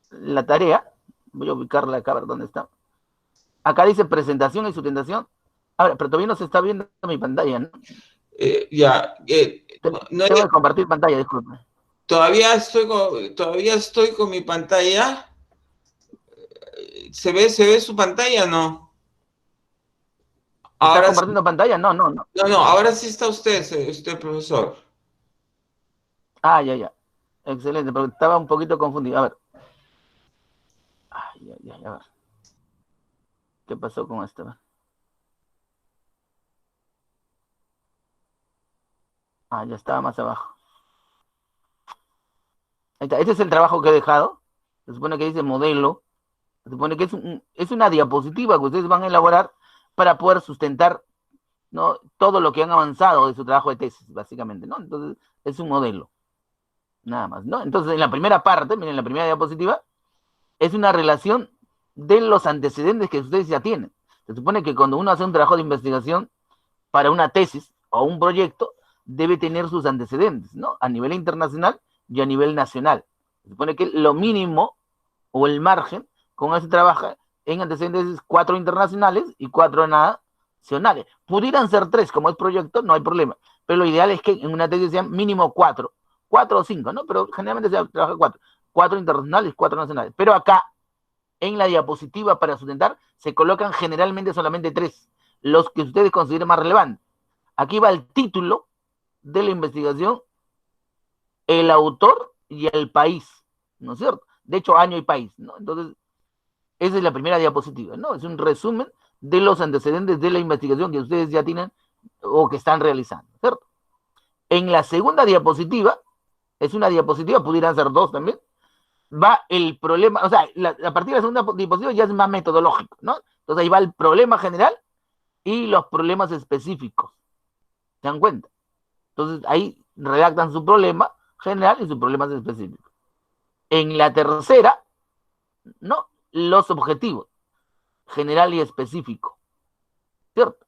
la tarea, voy a ubicarla acá, a ver dónde está. Acá dice presentación y sustentación. Ahora, pero todavía no se está viendo mi pantalla, ¿no? Ya, no, Tengo que compartir pantalla, disculpe. todavía estoy con mi pantalla. ¿Se ve su pantalla o no? ¿Está Ahora sí. compartiendo pantalla? No, no, no. No, no, ahora sí está usted, profesor. Ah, ya, ya. Excelente, porque estaba un poquito confundido. A ver. Ay, ya, ya, ya. ¿Qué pasó con esto? Ah, ya estaba más abajo. Ahí está. Este es el trabajo que he dejado. Se supone que dice modelo. Se supone que es una diapositiva que ustedes van a elaborar para poder sustentar, ¿no?, todo lo que han avanzado de su trabajo de tesis, básicamente, ¿no? Entonces, es un modelo, nada más, ¿no? Entonces, en la primera parte, miren, la primera diapositiva, es una relación de los antecedentes que ustedes ya tienen. Se supone que cuando uno hace un trabajo de investigación para una tesis o un proyecto, debe tener sus antecedentes, ¿no? A nivel internacional y a nivel nacional. Se supone que lo mínimo o el margen con eso se trabaja en antecedentes 4 internacionales y 4 nacionales. Pudieran ser 3, como es proyecto, no hay problema. Pero lo ideal es que en una tesis sean mínimo 4, 4 o 5, ¿no? Pero generalmente se trabaja 4. 4 internacionales, 4 nacionales. Pero acá, en la diapositiva para sustentar, se colocan generalmente solamente 3, los que ustedes consideren más relevantes. Aquí va el título de la investigación, el autor y el país, ¿no es cierto? De hecho, año y país, ¿no? Entonces, esa es la primera diapositiva, ¿no? Es un resumen de los antecedentes de la investigación que ustedes ya tienen o que están realizando, ¿cierto? En la segunda diapositiva, es una diapositiva, pudieran ser 2 también, va el problema, o sea, a partir de la segunda diapositiva ya es más metodológico, ¿no? Entonces ahí va el problema general y los problemas específicos, ¿se dan cuenta? Entonces ahí redactan su problema general y sus problemas específicos. En la tercera, ¿no?, los objetivos, general y específico, ¿cierto?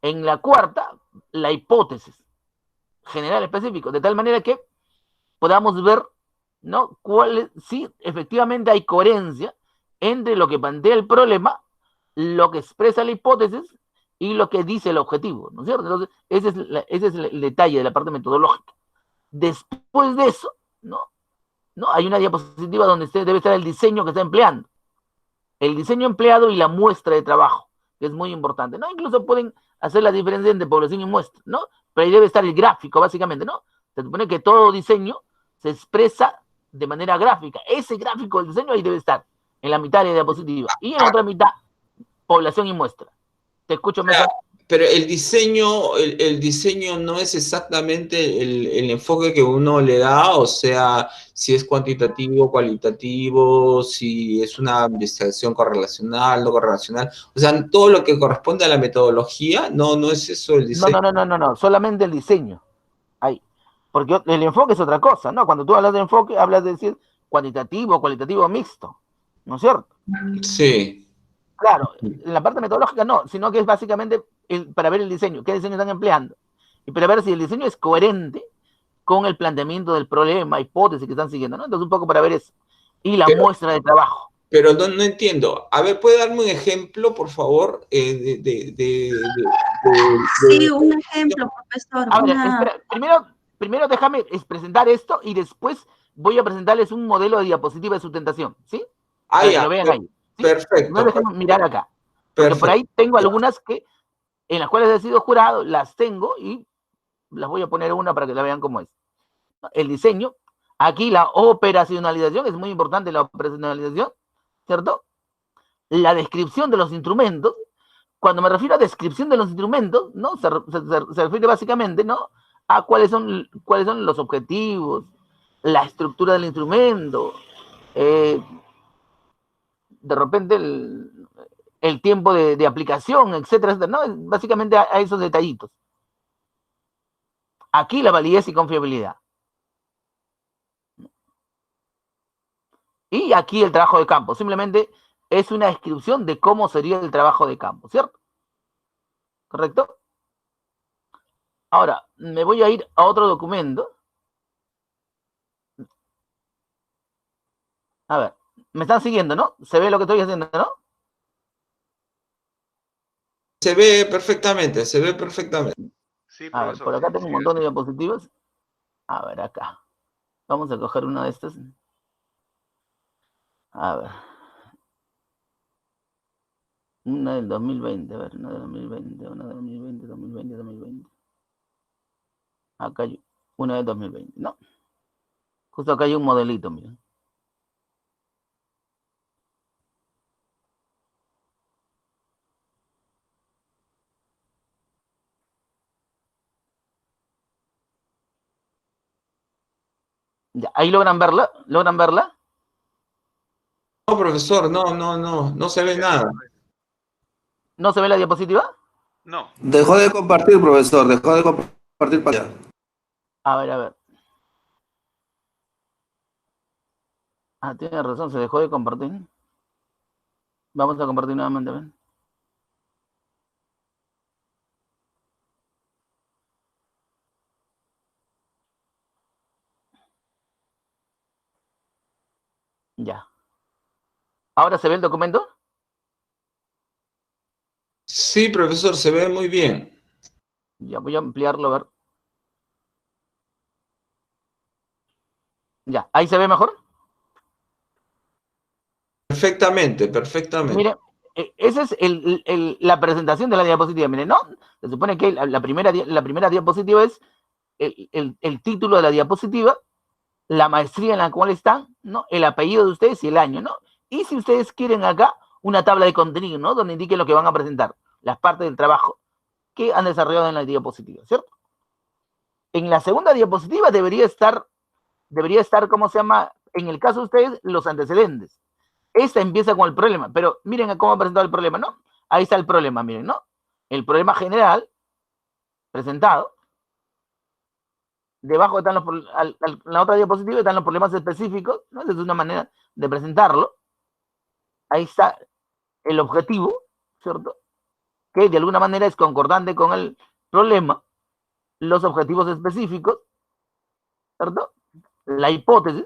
En la cuarta, la hipótesis, general y específico, de tal manera que podamos ver, ¿no?, si efectivamente hay coherencia entre lo que plantea el problema, lo que expresa la hipótesis y lo que dice el objetivo, ¿no es cierto? Entonces, ese es el detalle de la parte metodológica. Después de eso, ¿no? ¿No? Hay una diapositiva donde debe estar el diseño que está empleando, el diseño empleado y la muestra de trabajo, que es muy importante, ¿no? Incluso pueden hacer la diferencia entre población y muestra, ¿no? Pero ahí debe estar el gráfico, básicamente, ¿no? Se supone que todo diseño se expresa de manera gráfica. Ese gráfico del diseño ahí debe estar, en la mitad de la diapositiva. Y en la otra mitad, población y muestra. Te escucho, Mesa. Pero el diseño no es exactamente el enfoque que uno le da, o sea, si es cuantitativo, cualitativo, si es una investigación correlacional, no correlacional, o sea, todo lo que corresponde a la metodología, no es eso el No, diseño. no, no, no, no, no, solamente el diseño. Ahí. Porque el enfoque es otra cosa, ¿no? Cuando tú hablas de enfoque, hablas de decir cuantitativo, cualitativo mixto, ¿no es cierto? Sí. Claro, en la parte metodológica no, sino que es básicamente para ver el diseño, qué diseño están empleando, y para ver si el diseño es coherente con el planteamiento del problema, hipótesis que están siguiendo, ¿no? Entonces un poco para ver eso. Y la Pero, muestra de trabajo. pero no entiendo. A ver, ¿puede darme un ejemplo, por favor, Sí, un ejemplo, profesor, A ver, una... espera, primero déjame presentar esto y después voy a presentarles un modelo de diapositiva de sustentación, ¿sí? Para que ya, lo vean ahí, ¿sí? No perfecto, déjenme mirar acá, porque por perfecto. ahí tengo algunas que en las cuales he sido jurado, las tengo y las voy a poner una para que la vean cómo es. El diseño, aquí la operacionalización, es muy importante la operacionalización, ¿cierto? La descripción de los instrumentos, cuando me refiero a descripción de los instrumentos, ¿no? Se refiere básicamente, ¿no?, a cuáles son los objetivos, la estructura del instrumento, eh, de repente el tiempo de aplicación, etcétera, etcétera, ¿no? Básicamente a esos detallitos. Aquí la validez y confiabilidad. Y aquí el trabajo de campo. Simplemente es una descripción de cómo sería el trabajo de campo, ¿cierto? ¿Correcto? Ahora, me voy a ir a otro documento. A ver. ¿Me están siguiendo, no? ¿Se ve lo que estoy haciendo, no? Se ve perfectamente, se ve perfectamente. Sí, A ver, profesor. por acá Sí, tengo un sí, montón de diapositivas. A ver, acá. Vamos a coger una de estas. A ver. Una del 2020, a ver, una del 2020, una del 2020, 2020, 2020. Acá hay una del 2020, no. Justo acá hay un modelito, miren. Ya, ahí logran verla, ¿logran verla? No, profesor, no se ve nada. ¿No se ve la diapositiva? No. Dejó de compartir, profesor, dejó de compartir para allá. A ver, a ver. Ah, tiene razón, se dejó de compartir. Vamos a compartir nuevamente, ¿ven? Ya. ¿Ahora se ve el documento? Sí, profesor, se ve muy bien. Ya, voy a ampliarlo, a ver. Ya, ¿ahí se ve mejor? Perfectamente, perfectamente. Mire, esa es la presentación de la diapositiva. Mire, ¿no? Se supone que la primera diapositiva es el título de la diapositiva, la maestría en la cual están, ¿no? El apellido de ustedes y el año, ¿no? Y si ustedes quieren acá, una tabla de contenido, ¿no? Donde indique lo que van a presentar, las partes del trabajo que han desarrollado en la diapositiva, ¿cierto? En la segunda diapositiva debería estar, ¿cómo se llama? En el caso de ustedes, los antecedentes. Esta empieza con el problema, pero miren cómo ha presentado el problema, ¿no? Ahí está el problema, miren, ¿no? El problema general presentado. Debajo están la otra diapositiva están los problemas específicos, ¿no? Esa es una manera de presentarlo. Ahí está el objetivo, ¿cierto? Que de alguna manera es concordante con el problema, los objetivos específicos, ¿cierto? La hipótesis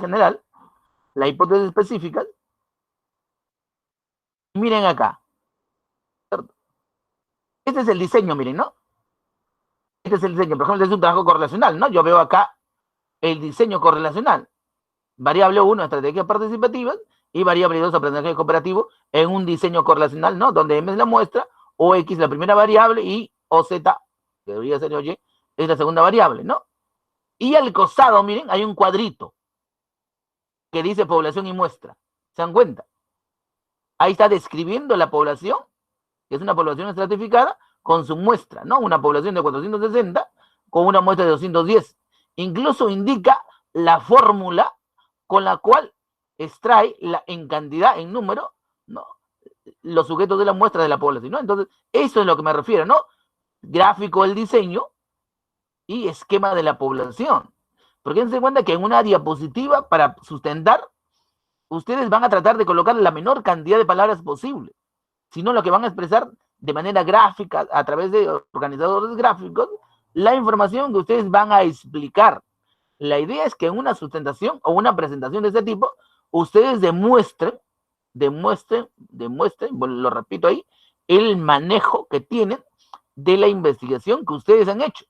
general, la hipótesis específica. Miren acá, ¿cierto? Este es el diseño, miren, ¿no? Este es el diseño, por ejemplo, este es un trabajo correlacional, ¿no? Yo veo acá el diseño correlacional. Variable 1, estrategias participativas, y variable 2, aprendizaje cooperativo, en un diseño correlacional, ¿no? Donde M es la muestra, o X la primera variable, y o Z, que debería ser Y, es la segunda variable, ¿no? Y al costado, miren, hay un cuadrito que dice población y muestra. ¿Se dan cuenta? Ahí está describiendo la población, que es una población estratificada, con su muestra, ¿no? Una población de 460 con una muestra de 210. Incluso indica la fórmula con la cual extrae en cantidad, en número, ¿no? Los sujetos de la muestra de la población, ¿no? Entonces, eso es lo que me refiero, ¿no? Gráfico del diseño y esquema de la población. Porque dense cuenta que en una diapositiva, para sustentar, ustedes van a tratar de colocar la menor cantidad de palabras posible, sino lo que van a expresar de manera gráfica, a través de organizadores gráficos, la información que ustedes van a explicar. La idea es que en una sustentación o una presentación de este tipo, ustedes demuestren, lo repito ahí, el manejo que tienen de la investigación que ustedes han hecho.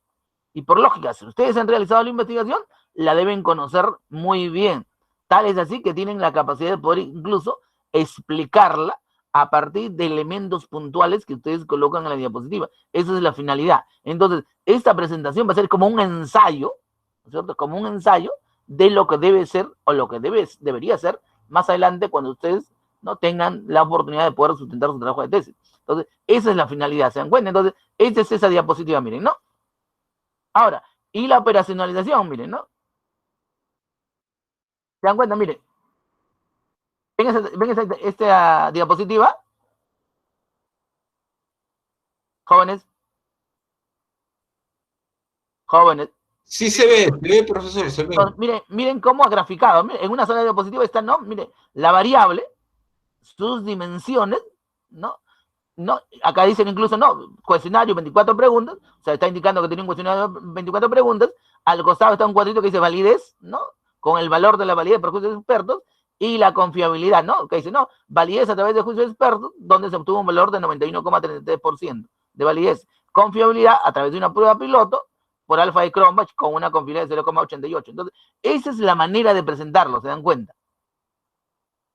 Y por lógica, si ustedes han realizado la investigación, la deben conocer muy bien. Tal es así que tienen la capacidad de poder incluso explicarla a partir de elementos puntuales que ustedes colocan en la diapositiva. Esa es la finalidad. Entonces, esta presentación va a ser como un ensayo, ¿no es cierto? Como un ensayo de lo que debe ser o lo que debería ser más adelante cuando ustedes no tengan la oportunidad de poder sustentar su trabajo de tesis. Entonces, esa es la finalidad, ¿se dan cuenta? Entonces, esta es esa diapositiva, miren, ¿no? Ahora, y la operacionalización, miren, ¿no? ¿Se dan cuenta? Miren. ¿Ven esta diapositiva? Jóvenes. Jóvenes. Sí se ve, profesor, se ve. Entonces, miren cómo ha graficado. Miren, en una sola diapositiva está, ¿no? Miren, la variable, sus dimensiones, ¿no? ¿No? Acá dicen incluso, no, cuestionario 24 preguntas, o sea, está indicando que tiene un cuestionario 24 preguntas, al costado está un cuadrito que dice validez, ¿no? con el valor de la validez por juicios expertos y la confiabilidad, ¿no? Que dice, no, validez a través de juicios expertos, donde se obtuvo un valor de 91,33% de validez. Confiabilidad a través de una prueba piloto por alfa de Cronbach con una confiabilidad de 0,88. Entonces, esa es la manera de presentarlo, ¿se dan cuenta?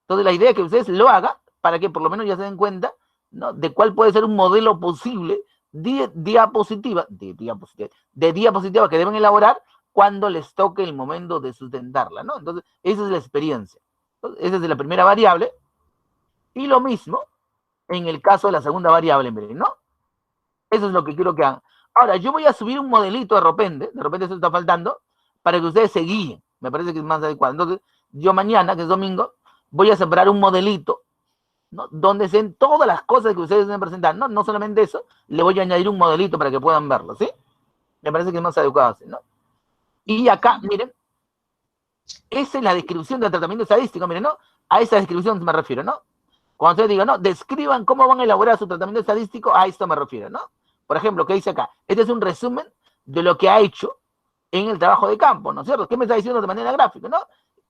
Entonces, la idea es que ustedes lo hagan para que por lo menos ya se den cuenta, ¿no?, de cuál puede ser un modelo posible de diapositiva que deben elaborar cuando les toque el momento de sustentarla, ¿no? Entonces, esa es la experiencia. Entonces, esa es la primera variable. Y lo mismo en el caso de la segunda variable, miren, ¿no? Eso es lo que quiero que hagan. Ahora, yo voy a subir un modelito de repente eso está faltando, para que ustedes se guíen. Me parece que es más adecuado. Entonces, yo mañana, que es domingo, voy a separar un modelito, ¿no?, donde se den todas las cosas que ustedes deben presentar, ¿no? No solamente eso, le voy a añadir un modelito para que puedan verlo, ¿sí? Me parece que es más adecuado así, ¿no? Y acá, miren, esa es la descripción del tratamiento estadístico, miren, ¿no? A esa descripción me refiero, ¿no? Cuando ustedes digan, no, describan cómo van a elaborar su tratamiento estadístico, a esto me refiero, ¿no? Por ejemplo, ¿qué dice acá? Este es un resumen de lo que ha hecho en el trabajo de campo, ¿no es cierto? ¿Qué me está diciendo de manera gráfica, no?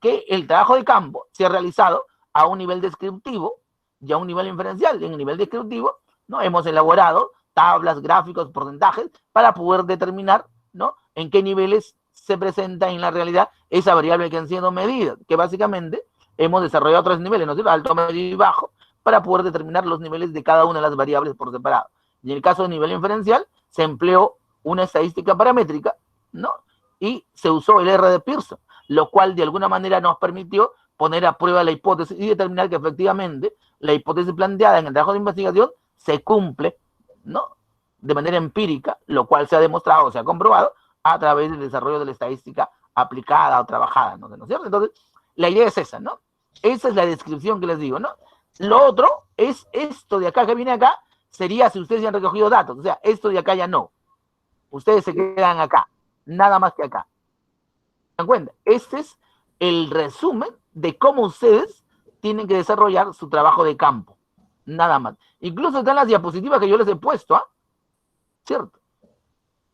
Que el trabajo de campo se ha realizado a un nivel descriptivo y a un nivel inferencial. En el nivel descriptivo, ¿no?, hemos elaborado tablas, gráficos, porcentajes para poder determinar, ¿no?, en qué niveles se presenta en la realidad esa variable que han sido medidas, que básicamente hemos desarrollado tres niveles, ¿no es cierto?, alto, medio y bajo, para poder determinar los niveles de cada una de las variables por separado. Y en el caso del nivel inferencial, se empleó una estadística paramétrica, ¿no?, y se usó el R de Pearson, lo cual de alguna manera nos permitió poner a prueba la hipótesis y determinar que efectivamente la hipótesis planteada en el trabajo de investigación se cumple, ¿no?, de manera empírica, lo cual se ha demostrado, se ha comprobado a través del desarrollo de la estadística aplicada o trabajada, ¿no es cierto? Entonces, la idea es esa, ¿no? Esa es la descripción que les digo, ¿no? Lo otro es esto de acá que viene acá, sería si ustedes ya han recogido datos, o sea, esto de acá ya no. Ustedes se quedan acá, nada más que acá. ¿Se dan cuenta? Este es el resumen de cómo ustedes tienen que desarrollar su trabajo de campo, nada más. Incluso están las diapositivas que yo les he puesto, ¿ah? ¿Cierto?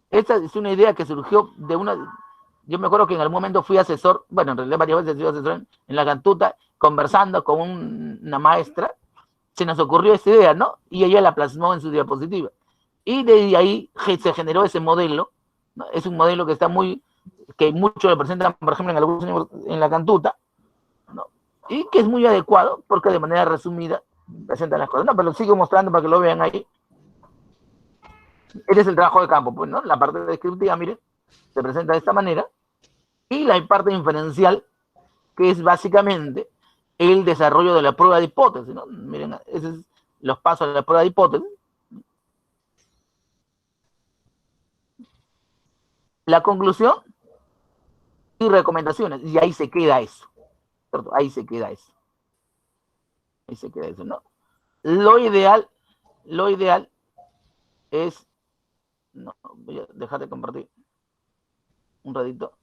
Esta es una idea que surgió de una... Yo me acuerdo que en algún momento fui asesor, bueno, en realidad varias veces he sido asesor en la Cantuta, conversando con una maestra, se nos ocurrió esta idea, ¿no? Y ella la plasmó en su diapositiva. Y de ahí se generó ese modelo, ¿no? Es un modelo que está que muchos lo presentan, por ejemplo, en algunos en la Cantuta, ¿no? Y que es muy adecuado, porque de manera resumida presentan las cosas. No, pero lo sigo mostrando para que lo vean ahí. Este es el trabajo de campo, pues, ¿no? La parte descriptiva, miren, se presenta de esta manera, y la parte inferencial, que es básicamente el desarrollo de la prueba de hipótesis, ¿no? Miren, esos son los pasos de la prueba de hipótesis. La conclusión y recomendaciones, y ahí se queda eso, ¿cierto? Ahí se queda eso. Ahí se queda eso, ¿no? Lo ideal es... No, voy a dejar de compartir un ratito.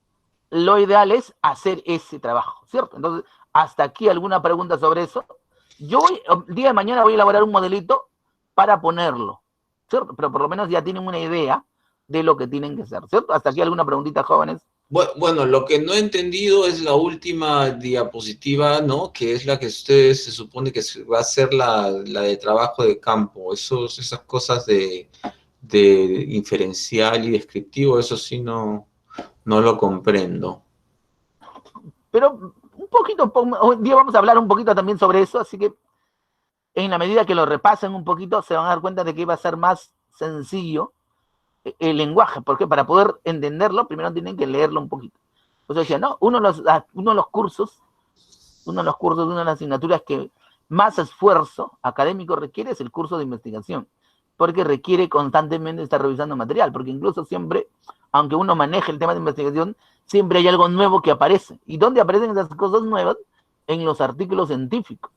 Lo ideal es hacer ese trabajo, ¿cierto? Entonces, hasta aquí alguna pregunta sobre eso. Yo el día de mañana voy a elaborar un modelito para ponerlo, ¿cierto? Pero por lo menos ya tienen una idea de lo que tienen que hacer, ¿cierto? Hasta aquí alguna preguntita, jóvenes. Bueno, lo que no he entendido es la última diapositiva, ¿no? Que es la que ustedes se supone que va a ser la de trabajo de campo. Esas cosas de inferencial y descriptivo, eso sí no lo comprendo. Pero un poquito, hoy día vamos a hablar un poquito también sobre eso, así que en la medida que lo repasen un poquito, se van a dar cuenta de que va a ser más sencillo el lenguaje, porque para poder entenderlo, primero tienen que leerlo un poquito. O sea, decía, ¿no? Uno de los cursos, una de las asignaturas que más esfuerzo académico requiere es el curso de investigación, porque requiere constantemente estar revisando material, porque incluso siempre, aunque uno maneje el tema de investigación, siempre hay algo nuevo que aparece. ¿Y dónde aparecen esas cosas nuevas? En los artículos científicos.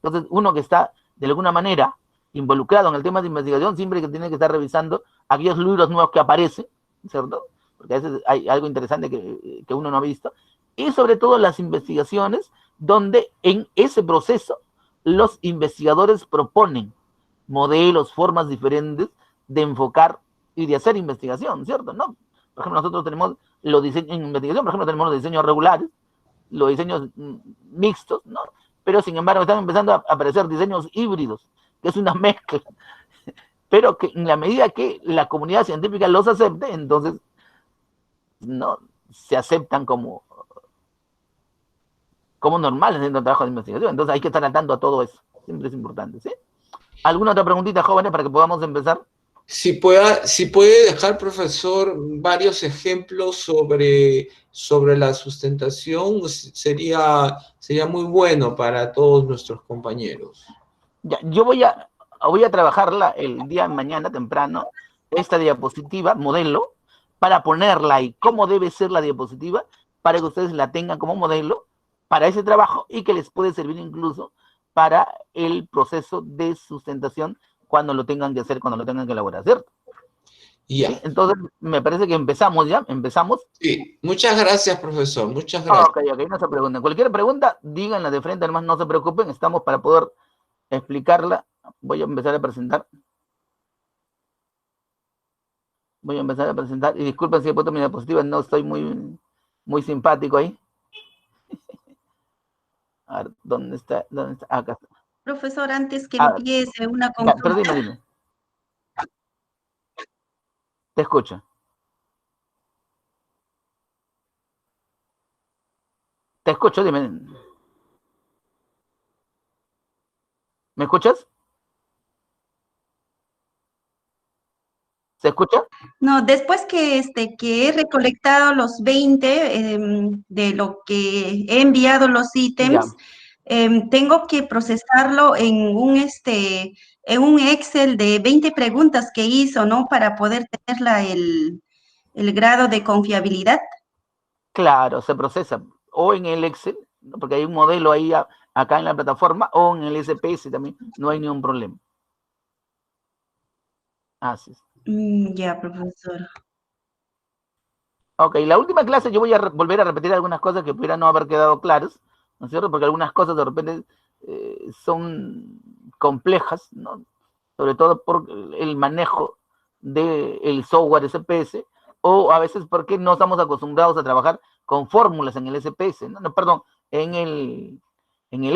Entonces, uno que está, de alguna manera, involucrado en el tema de investigación, siempre que tiene que estar revisando aquellos libros nuevos que aparecen, ¿cierto? Porque a veces hay algo interesante que uno no ha visto. Y sobre todo las investigaciones, donde en ese proceso los investigadores proponen modelos, formas diferentes de enfocar y de hacer investigación, ¿cierto? ¿No? Por ejemplo, nosotros tenemos los diseños en investigación, por ejemplo, tenemos los diseños regulares, los diseños mixtos, ¿no? Pero sin embargo están empezando a aparecer diseños híbridos, que es una mezcla, pero que en la medida que la comunidad científica los acepte, entonces no se aceptan como normales dentro del trabajo de investigación. Entonces hay que estar atento a todo eso, siempre es importante, ¿sí? ¿Alguna otra preguntita, jóvenes, para que podamos empezar? Si puede dejar, profesor, varios ejemplos sobre la sustentación, sería muy bueno para todos nuestros compañeros. Ya, yo voy a trabajarla el día de mañana temprano, esta diapositiva, modelo, para ponerla ahí, cómo debe ser la diapositiva, para que ustedes la tengan como modelo para ese trabajo y que les puede servir incluso para el proceso de sustentación cuando lo tengan que hacer, cuando lo tengan que elaborar, ¿cierto? Ya. ¿Sí? Entonces, me parece que empezamos ya, empezamos. Sí, muchas gracias, profesor, muchas gracias. Ok, no se pregunten. Cualquier pregunta, díganla de frente, además no se preocupen, estamos para poder explicarla. Voy a empezar a presentar. Y disculpen si he puesto mi diapositiva, no estoy muy simpático ahí. A ver, ¿dónde está? Acá está. Profesor, antes que empiece una consulta. Pero dime. Te escucho. Dime. ¿Me escuchas? ¿Se escucha? No, después que he recolectado los 20 de lo que he enviado los ítems, tengo que procesarlo en un Excel de 20 preguntas que hizo, ¿no? Para poder tener el grado de confiabilidad. Claro, se procesa o en el Excel, ¿no? Porque hay un modelo ahí acá en la plataforma, o en el SPS también, no hay ningún problema. Así es. Ya, profesor. Ok, la última clase yo voy a volver a repetir algunas cosas que pudieran no haber quedado claras, ¿no es cierto? Porque algunas cosas de repente son complejas, ¿no? Sobre todo por el manejo del software SPS, o a veces porque no estamos acostumbrados a trabajar con fórmulas en el SPS, ¿no? Perdón, en el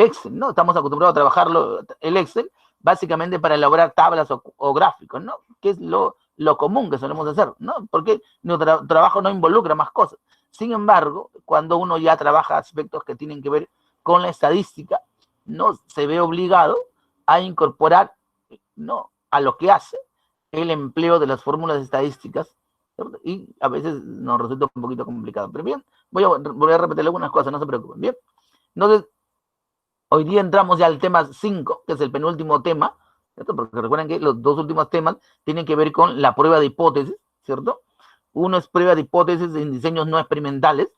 Excel, ¿no? Estamos acostumbrados a trabajarlo, el Excel, básicamente para elaborar tablas o gráficos, ¿no? Que es lo común que solemos hacer, ¿no? Porque nuestro trabajo no involucra más cosas. Sin embargo, cuando uno ya trabaja aspectos que tienen que ver con la estadística, no se ve obligado a incorporar, ¿no?, a lo que hace el empleo de las fórmulas estadísticas, ¿cierto? Y a veces nos resulta un poquito complicado. Pero bien, voy a repetir algunas cosas, no se preocupen. Bien, entonces, hoy día entramos ya al tema 5, que es el penúltimo tema, ¿cierto? Porque recuerden que los dos últimos temas tienen que ver con la prueba de hipótesis, ¿cierto? Uno es prueba de hipótesis en diseños no experimentales,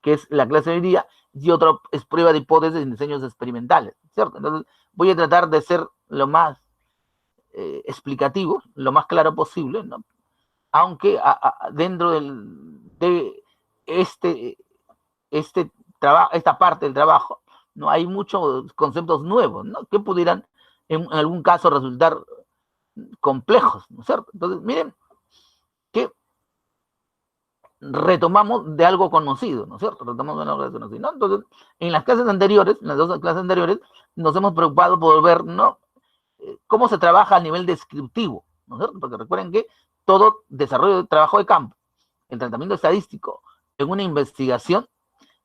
que es la clase de hoy día, y otro es prueba de hipótesis en diseños experimentales, ¿cierto? Entonces voy a tratar de ser lo más explicativo, lo más claro posible, ¿no? Aunque dentro de esta parte del trabajo, no hay muchos conceptos nuevos, ¿no?, que pudieran en algún caso resultar complejos, ¿no es cierto? Entonces, miren que retomamos de algo conocido, ¿no es cierto? Retomamos de algo conocido, ¿no? Entonces, en las clases anteriores, en las dos clases anteriores, nos hemos preocupado por ver, ¿no?, cómo se trabaja a nivel descriptivo, ¿no es cierto? Porque recuerden que todo desarrollo de trabajo de campo, el tratamiento estadístico en una investigación,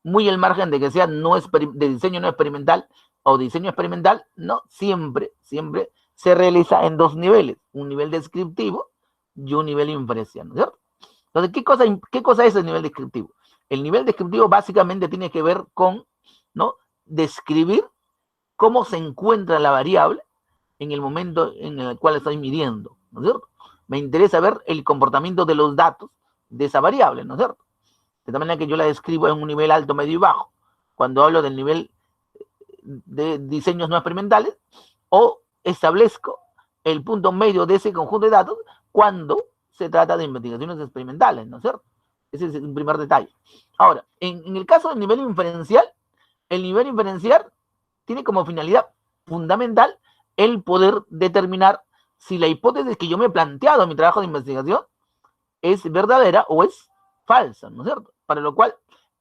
muy al margen de que sea de diseño no experimental o diseño experimental, no, siempre se realiza en dos niveles, un nivel descriptivo y un nivel inferencial, ¿no es cierto? Entonces, ¿qué cosa es el nivel descriptivo? El nivel descriptivo básicamente tiene que ver con, ¿no?, describir cómo se encuentra la variable en el momento en el cual estoy midiendo, ¿no es cierto? Me interesa ver el comportamiento de los datos de esa variable, ¿no es cierto? De tal manera que yo la describo en un nivel alto, medio y bajo, cuando hablo del nivel de diseños no experimentales, o establezco el punto medio de ese conjunto de datos cuando se trata de investigaciones experimentales, ¿no es cierto? Ese es un primer detalle. Ahora, en el caso del nivel inferencial, el nivel inferencial tiene como finalidad fundamental el poder determinar si la hipótesis que yo me he planteado en mi trabajo de investigación es verdadera o es falsa, ¿no es cierto? Para lo cual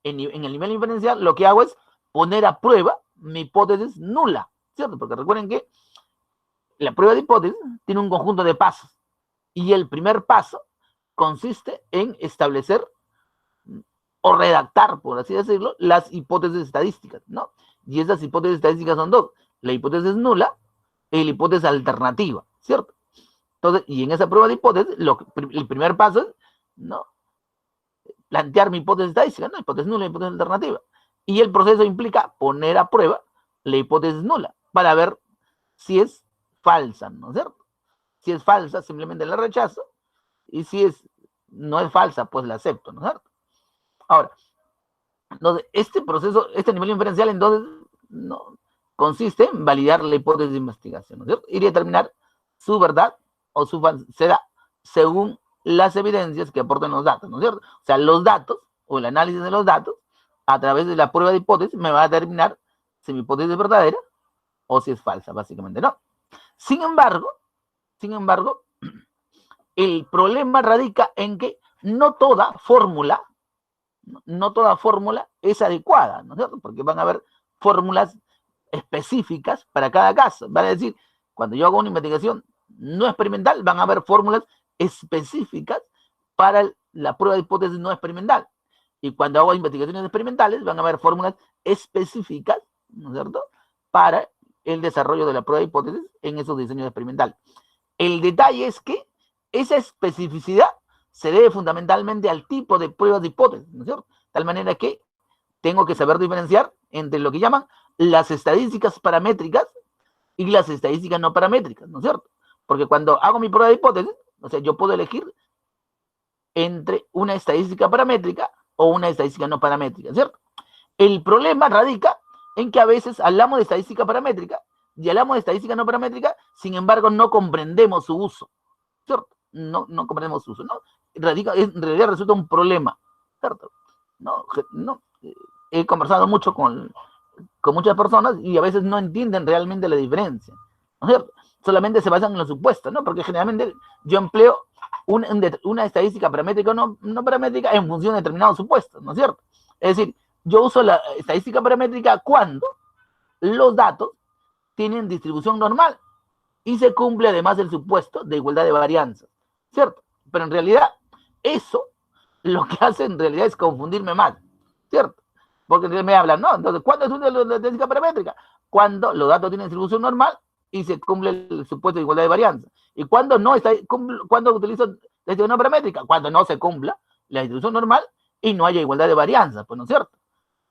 en el nivel inferencial lo que hago es poner a prueba mi hipótesis nula, ¿cierto? Porque recuerden que la prueba de hipótesis tiene un conjunto de pasos y el primer paso consiste en establecer o redactar, por así decirlo, las hipótesis estadísticas, ¿no? Y esas hipótesis estadísticas son dos: la hipótesis nula y la hipótesis alternativa, ¿cierto? Entonces, y en esa prueba de hipótesis, el primer paso es, ¿no?, plantear mi hipótesis estadística, ¿no? Hipótesis nula y hipótesis alternativa. Y el proceso implica poner a prueba la hipótesis nula para ver si es falsa, ¿no es cierto? Si es falsa, simplemente la rechazo, y si no es falsa, pues la acepto, ¿no es cierto? Ahora, entonces, este proceso, este nivel inferencial, entonces, no, consiste en validar la hipótesis de investigación, ¿no es cierto? Y determinar su verdad o su falsedad según las evidencias que aportan los datos, ¿no es cierto? O sea, los datos o el análisis de los datos a través de la prueba de hipótesis me va a determinar si mi hipótesis es verdadera o si es falsa, básicamente, ¿no? Sin embargo, el problema radica en que no toda fórmula es adecuada, ¿no es cierto? Porque van a haber fórmulas específicas para cada caso. Van a decir, cuando yo hago una investigación no experimental, van a haber fórmulas específicas para la prueba de hipótesis no experimental. Y cuando hago investigaciones experimentales, van a haber fórmulas específicas, ¿no es cierto?, para el desarrollo de la prueba de hipótesis en esos diseños experimentales. El detalle es que esa especificidad se debe fundamentalmente al tipo de pruebas de hipótesis, ¿no es cierto? De tal manera que tengo que saber diferenciar entre lo que llaman las estadísticas paramétricas y las estadísticas no paramétricas, ¿no es cierto? Porque cuando hago mi prueba de hipótesis, o sea, yo puedo elegir entre una estadística paramétrica o una estadística no paramétrica, ¿cierto? El problema radica en que a veces hablamos de estadística paramétrica y hablamos de estadística no paramétrica, sin embargo no comprendemos su uso, ¿cierto? No comprendemos su uso, ¿no? En realidad resulta un problema, ¿cierto? He conversado mucho con muchas personas y a veces no entienden realmente la diferencia, ¿no es cierto? Solamente se basan en los supuestos, ¿no? Porque generalmente yo empleo una estadística paramétrica o no paramétrica en función de determinados supuestos, ¿no es cierto? Es decir, yo uso la estadística paramétrica cuando los datos tienen distribución normal y se cumple además el supuesto de igualdad de varianzas, ¿cierto? Pero en realidad eso lo que hace en realidad es confundirme más, ¿cierto? Porque me hablan, ¿no? Entonces, ¿cuándo es una estadística paramétrica? Cuando los datos tienen distribución normal y se cumple el supuesto de igualdad de varianza. ¿Y cuando cuando utilizo la distribución no paramétrica? Cuando no se cumpla la distribución normal y no haya igualdad de varianza, pues, ¿no es cierto?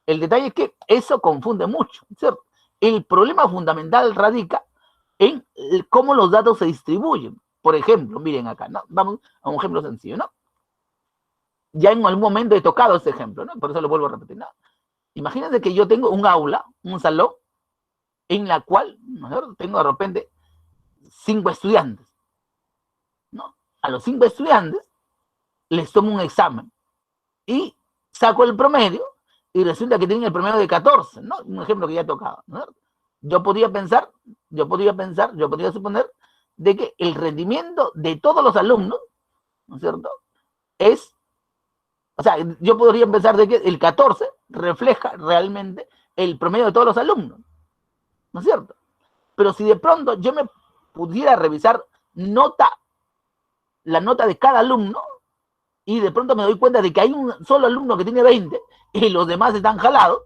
El detalle es que eso confunde mucho, ¿cierto? El problema fundamental radica en cómo los datos se distribuyen. Por ejemplo, miren acá, ¿no? Vamos a un ejemplo sencillo, ¿no? Ya en algún momento he tocado este ejemplo, ¿no? Por eso lo vuelvo a repetir, ¿no? Imagínense que yo tengo un aula, un salón, en la cual, ¿no?, tengo de repente 5 estudiantes, ¿no? A los 5 estudiantes les tomo un examen y saco el promedio y resulta que tienen el promedio de 14, ¿no? Un ejemplo que ya he tocado, ¿no? Yo podría suponer de que el rendimiento de todos los alumnos, ¿no es cierto?, o sea, yo podría pensar de que el 14 refleja realmente el promedio de todos los alumnos, ¿no es cierto? Pero si de pronto yo me pudiera revisar la nota de cada alumno, y de pronto me doy cuenta de que hay un solo alumno que tiene 20 y los demás están jalados,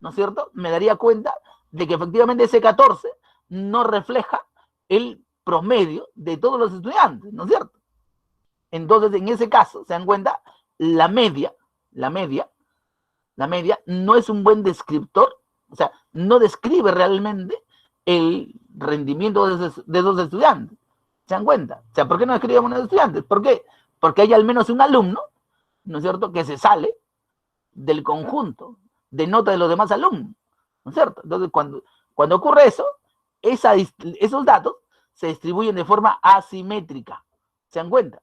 ¿no es cierto?, me daría cuenta de que efectivamente ese 14 no refleja el promedio de todos los estudiantes, ¿no es cierto? Entonces, en ese caso, se dan cuenta, la media no es un buen descriptor, o sea, no describe realmente el rendimiento de esos estudiantes. ¿Se dan cuenta? O sea, ¿por qué no describimos a los estudiantes? ¿Por qué? Porque hay al menos un alumno, ¿no es cierto?, que se sale del conjunto de nota de los demás alumnos, ¿no es cierto? Entonces, cuando ocurre eso, esos datos se distribuyen de forma asimétrica. ¿Se dan cuenta?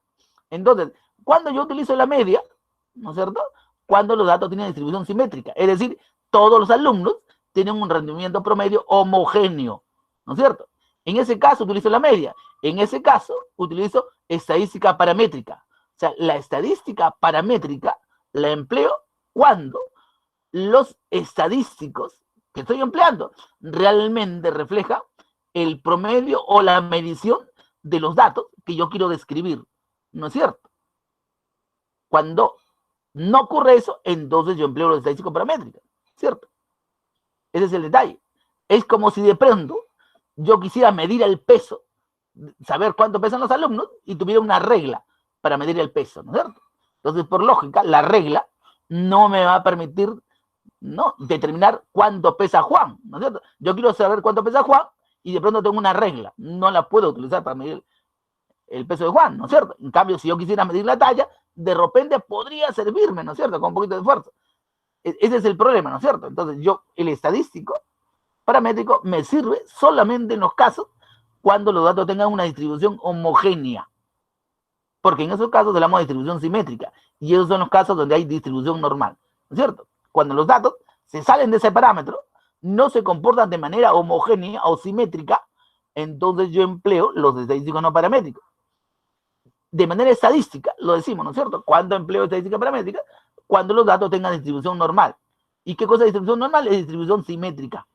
Entonces, cuando yo utilizo la media, ¿no es cierto?, cuando los datos tienen distribución simétrica, es decir, todos los alumnos tienen un rendimiento promedio homogéneo, ¿no es cierto? En ese caso utilizo la media, en ese caso utilizo estadística paramétrica. O sea, la estadística paramétrica la empleo cuando los estadísticos que estoy empleando realmente refleja el promedio o la medición de los datos que yo quiero describir, ¿no es cierto? Cuando no ocurre eso, entonces yo empleo los estadísticos paramétricos, ¿cierto? Ese es el detalle. Es como si de pronto yo quisiera medir el peso, saber cuánto pesan los alumnos y tuviera una regla para medir el peso, ¿no es cierto? Entonces, por lógica, la regla no me va a permitir, ¿no?, determinar cuánto pesa Juan, ¿no es cierto? Yo quiero saber cuánto pesa Juan y de pronto tengo una regla, no la puedo utilizar para medir el peso de Juan, ¿no es cierto? En cambio, si yo quisiera medir la talla, de repente podría servirme, ¿no es cierto?, con un poquito de esfuerzo. Ese es el problema, ¿no es cierto? Entonces, el estadístico paramétrico me sirve solamente en los casos cuando los datos tengan una distribución homogénea. Porque en esos casos hablamos de distribución simétrica. Y esos son los casos donde hay distribución normal, ¿no es cierto? Cuando los datos se salen de ese parámetro, no se comportan de manera homogénea o simétrica, entonces yo empleo los estadísticos no paramétricos. De manera estadística, lo decimos, ¿no es cierto? ¿Cuándo empleo estadística paramétrica? Cuando los datos tengan distribución normal. ¿Y qué cosa es distribución normal? Es distribución simétrica,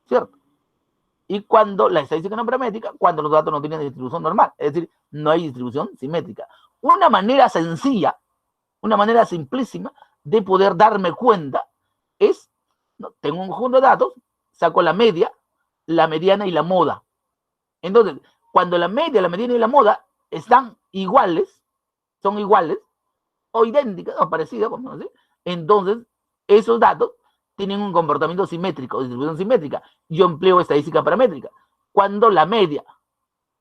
¿cierto? Y cuando la estadística no paramétrica, cuando los datos no tienen distribución normal, es decir, no hay distribución simétrica. Una manera sencilla, una manera simplísima de poder darme cuenta es, ¿no?, tengo un conjunto de datos, saco la media, la mediana y la moda. Entonces, cuando la media, la mediana y la moda están iguales, son iguales, o idénticas, o parecidas, vamos a decir, entonces esos datos tienen un comportamiento simétrico, distribución simétrica. Yo empleo estadística paramétrica. Cuando la media,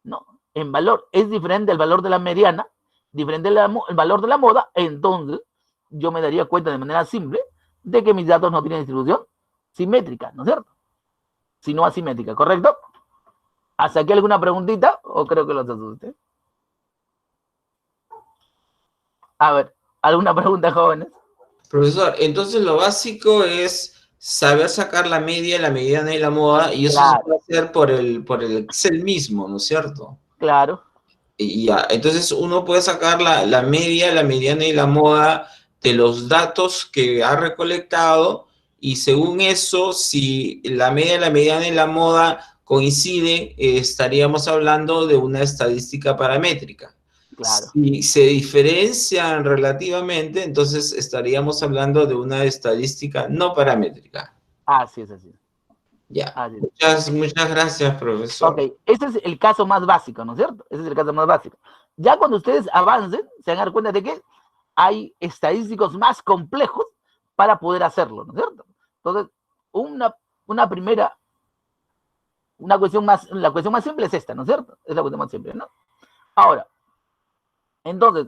¿no?, en valor es diferente al valor de la mediana, diferente al valor de la moda, entonces yo me daría cuenta de manera simple de que mis datos no tienen distribución simétrica, ¿no es cierto?, sino asimétrica, ¿correcto? ¿Hasta aquí alguna preguntita? ¿O creo que los asuste? A ver, ¿alguna pregunta, jóvenes? Profesor, entonces lo básico es saber sacar la media, la mediana y la moda, y eso Claro. se puede hacer por el Excel mismo, ¿no es cierto? Claro. Y ya, entonces uno puede sacar la media, la mediana y la moda de los datos que ha recolectado, y según eso, si la media, la mediana y la moda coinciden, estaríamos hablando de una estadística paramétrica. Claro. Si se diferencian relativamente, entonces estaríamos hablando de una estadística no paramétrica. Así es, así es. Ya. Así es. Muchas gracias, profesor. Ok, ese es el caso más básico, ¿no es cierto? Ese es el caso más básico. Ya cuando ustedes avancen, se van a dar cuenta de que hay estadísticos más complejos para poder hacerlo, ¿no es cierto? Entonces, una primera, la cuestión más simple es esta, ¿no es cierto? Es la cuestión más simple, ¿no? Ahora, entonces,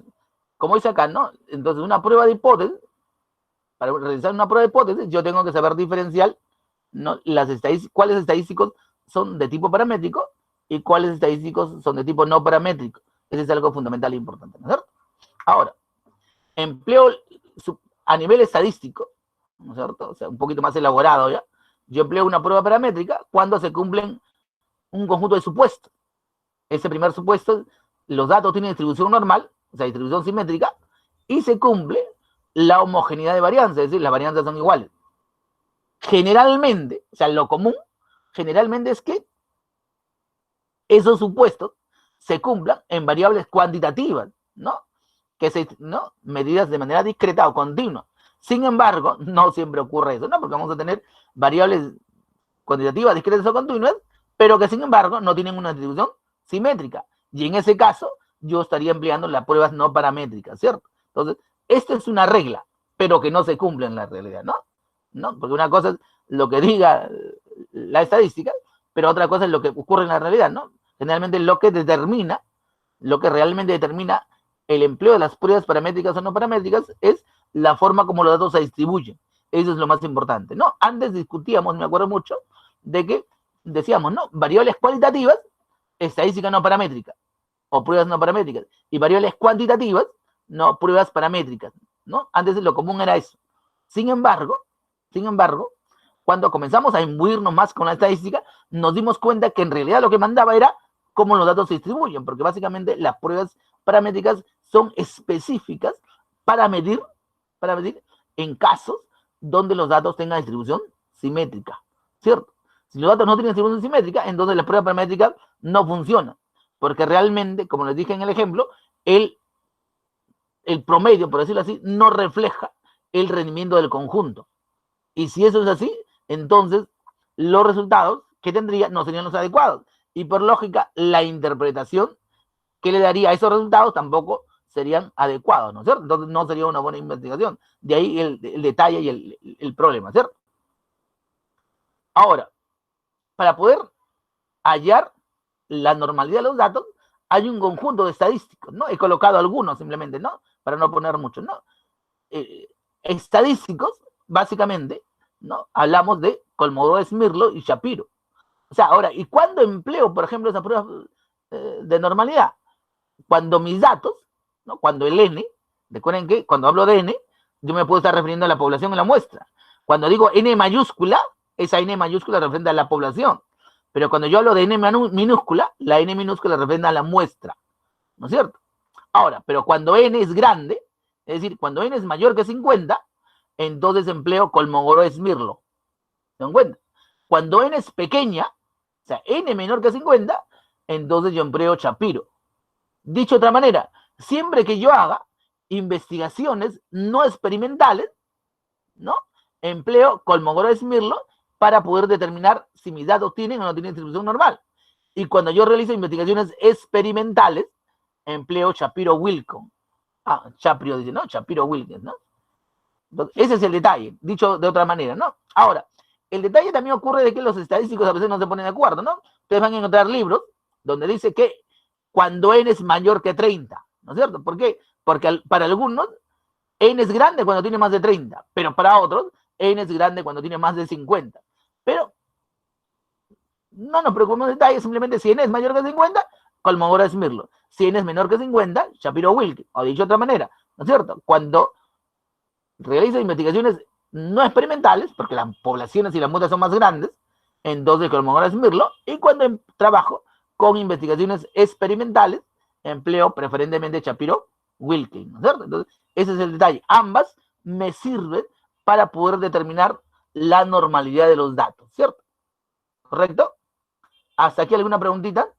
como dice acá, ¿no? Entonces, una prueba de hipótesis, para realizar una prueba de hipótesis, yo tengo que saber diferenciar, ¿no?, cuáles estadísticos son de tipo paramétrico y cuáles estadísticos son de tipo no paramétrico. Ese es algo fundamental e importante, ¿no es cierto? Ahora, empleo a nivel estadístico, ¿no es cierto? O sea, un poquito más elaborado ya. Yo empleo una prueba paramétrica cuando se cumplen un conjunto de supuestos. Ese primer supuesto, los datos tienen distribución normal, o sea, distribución simétrica, y se cumple la homogeneidad de varianza, es decir, las varianzas son iguales. Generalmente, o sea, lo común, generalmente es que esos supuestos se cumplan en variables cuantitativas, ¿no? ¿no? Medidas de manera discreta o continua. Sin embargo, no siempre ocurre eso, ¿no? Porque vamos a tener variables cuantitativas, discretas o continuas, pero que sin embargo no tienen una distribución simétrica. Y en ese caso, yo estaría empleando las pruebas no paramétricas, ¿cierto? Entonces, esta es una regla, pero que no se cumple en la realidad, ¿no? ¿No? Porque una cosa es lo que diga la estadística, pero otra cosa es lo que ocurre en la realidad, ¿no? Generalmente lo que realmente determina el empleo de las pruebas paramétricas o no paramétricas es la forma como los datos se distribuyen. Eso es lo más importante, ¿no? Antes discutíamos, me acuerdo mucho, de que decíamos, ¿no?, variables cualitativas, estadística no paramétrica, o pruebas no paramétricas, y variables cuantitativas, no, pruebas paramétricas, ¿no? Antes lo común era eso. Sin embargo, cuando comenzamos a imbuirnos más con la estadística, nos dimos cuenta que en realidad lo que mandaba era cómo los datos se distribuyen, porque básicamente las pruebas paramétricas son específicas para medir en casos donde los datos tengan distribución simétrica, ¿cierto? Si los datos no tienen distribución simétrica, entonces la prueba paramétrica no funciona, porque realmente, como les dije en el ejemplo, el promedio, por decirlo así, no refleja el rendimiento del conjunto. Y si eso es así, entonces los resultados que tendría no serían los adecuados. Y por lógica, la interpretación que le daría a esos resultados tampoco serían adecuados, ¿no es cierto? Entonces no sería una buena investigación. De ahí el detalle y el problema, ¿cierto? Ahora, para poder hallar la normalidad de los datos, hay un conjunto de estadísticos, ¿no? He colocado algunos simplemente, ¿no? Para no poner muchos, ¿no? Estadísticos, básicamente, ¿no? Hablamos de Kolmogorov-Smirnov y Shapiro. O sea, ahora, ¿y cuándo empleo, por ejemplo, esa prueba de normalidad? Cuando mis datos, ¿no? Cuando el N, recuerden que cuando hablo de N, yo me puedo estar refiriendo a la población en la muestra. Cuando digo N mayúscula, esa N mayúscula representa a la población. Pero cuando yo hablo de N minúscula, la N minúscula representa a la muestra, ¿no es cierto? Ahora, pero cuando N es grande, es decir, cuando N es mayor que 50, entonces empleo Kolmogorov-Smirnov. ¿Se dan cuenta? Cuando N es pequeña, o sea, N menor que 50, entonces yo empleo Shapiro. Dicho de otra manera, siempre que yo haga investigaciones no experimentales, ¿no? Empleo Kolmogorov-Smirnov para poder determinar si mis datos tienen o no tienen distribución normal. Y cuando yo realizo investigaciones experimentales, empleo Shapiro-Wilson. Ah, Shapiro dice, ¿no? Shapiro-Wilson, ¿no? Entonces, ese es el detalle, dicho de otra manera, ¿no? Ahora, el detalle también ocurre de que los estadísticos a veces no se ponen de acuerdo, ¿no? Ustedes van a encontrar libros donde dice que cuando N es mayor que 30, ¿no es cierto? ¿Por qué? Porque para algunos N es grande cuando tiene más de 30, pero para otros N es grande cuando tiene más de 50. Pero no nos preocupemos de detalles, simplemente si N es mayor que 50, Kolmogorov-Smirnov. Si N es menor que 50, Shapiro-Wilson. O dicho de otra manera, ¿no es cierto? Cuando realizo investigaciones no experimentales, porque las poblaciones y las muestras son más grandes, entonces Kolmogorov-Smirnov, y cuando trabajo con investigaciones experimentales, empleo preferentemente Shapiro-Wilson, ¿no es cierto? Entonces, ese es el detalle. Ambas me sirven para poder determinar la normalidad de los datos, ¿cierto? ¿Correcto? ¿Hasta aquí alguna preguntita?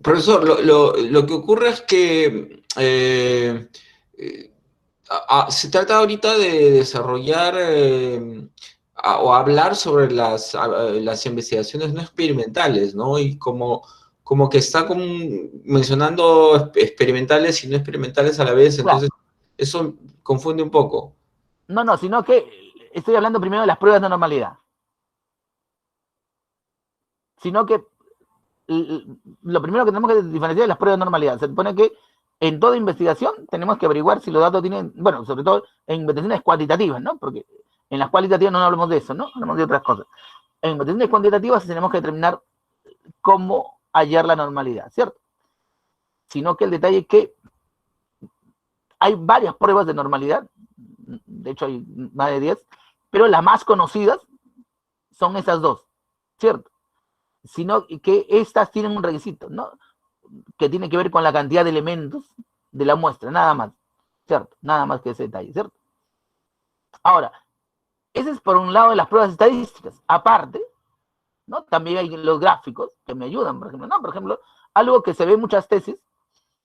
Profesor, lo que ocurre es que se trata ahorita de desarrollar o hablar sobre las investigaciones no experimentales, ¿no? Y como que está mencionando experimentales y no experimentales a la vez, entonces eso confunde un poco. No, sino que estoy hablando primero de las pruebas de normalidad. Sino que lo primero que tenemos que diferenciar es las pruebas de normalidad. Se supone que en toda investigación tenemos que averiguar si los datos tienen, bueno, sobre todo en investigaciones cuantitativas, ¿no? Porque en las cualitativas no hablamos de eso, ¿no? Hablamos de otras cosas. En investigaciones cuantitativas tenemos que determinar cómo hallar la normalidad, ¿cierto? Sino que el detalle es que hay varias pruebas de normalidad, de hecho hay más de 10, pero las más conocidas son esas dos, ¿cierto? Sino que estas tienen un requisito, ¿no? Que tiene que ver con la cantidad de elementos de la muestra, nada más, ¿cierto? Nada más que ese detalle, ¿cierto? Ahora, ese es por un lado de las pruebas estadísticas. Aparte, ¿no? También hay los gráficos que me ayudan, por ejemplo, ¿no? Por ejemplo, algo que se ve en muchas tesis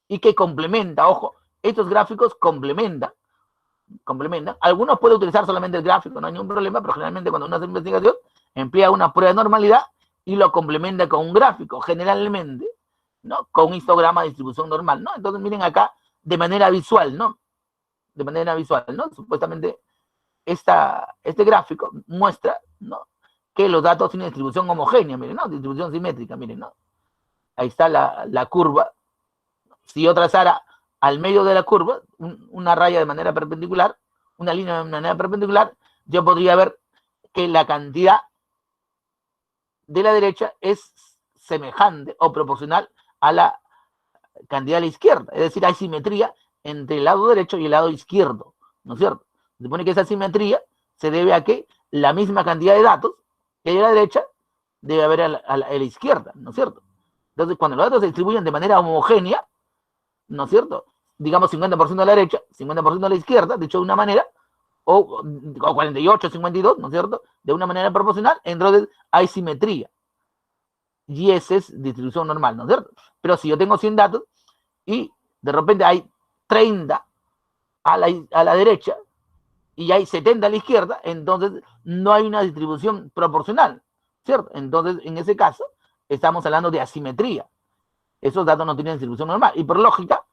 y que complementa, ojo, estos gráficos complementan. Algunos pueden utilizar solamente el gráfico, no hay ningún problema, pero generalmente cuando uno hace investigación, emplea una prueba de normalidad y lo complementa con un gráfico, generalmente, ¿no? Con un histograma de distribución normal, ¿no? Entonces, miren acá, de manera visual, ¿no? De manera visual, ¿no? Supuestamente, este gráfico muestra, ¿no? Que los datos tienen distribución homogénea, miren, ¿no? Distribución simétrica, miren, ¿no? Ahí está la curva. Si yo trazara al medio de la curva una raya de manera perpendicular, una línea de manera perpendicular, yo podría ver que la cantidad de la derecha es semejante o proporcional a la cantidad de la izquierda. Es decir, hay simetría entre el lado derecho y el lado izquierdo, ¿no es cierto? Se supone que esa simetría se debe a que la misma cantidad de datos que hay a la derecha debe haber a la izquierda, ¿no es cierto? Entonces, cuando los datos se distribuyen de manera homogénea, ¿no es cierto? digamos 50% a la derecha, 50% a la izquierda, dicho de una manera, o 48, 52, ¿no es cierto? De una manera proporcional, entonces hay simetría. Y esa es distribución normal, ¿no es cierto? Pero si yo tengo 100 datos y de repente hay 30 a la derecha y hay 70 a la izquierda, entonces no hay una distribución proporcional, ¿cierto? Entonces, en ese caso, estamos hablando de asimetría. Esos datos no tienen distribución normal. Y por lógica,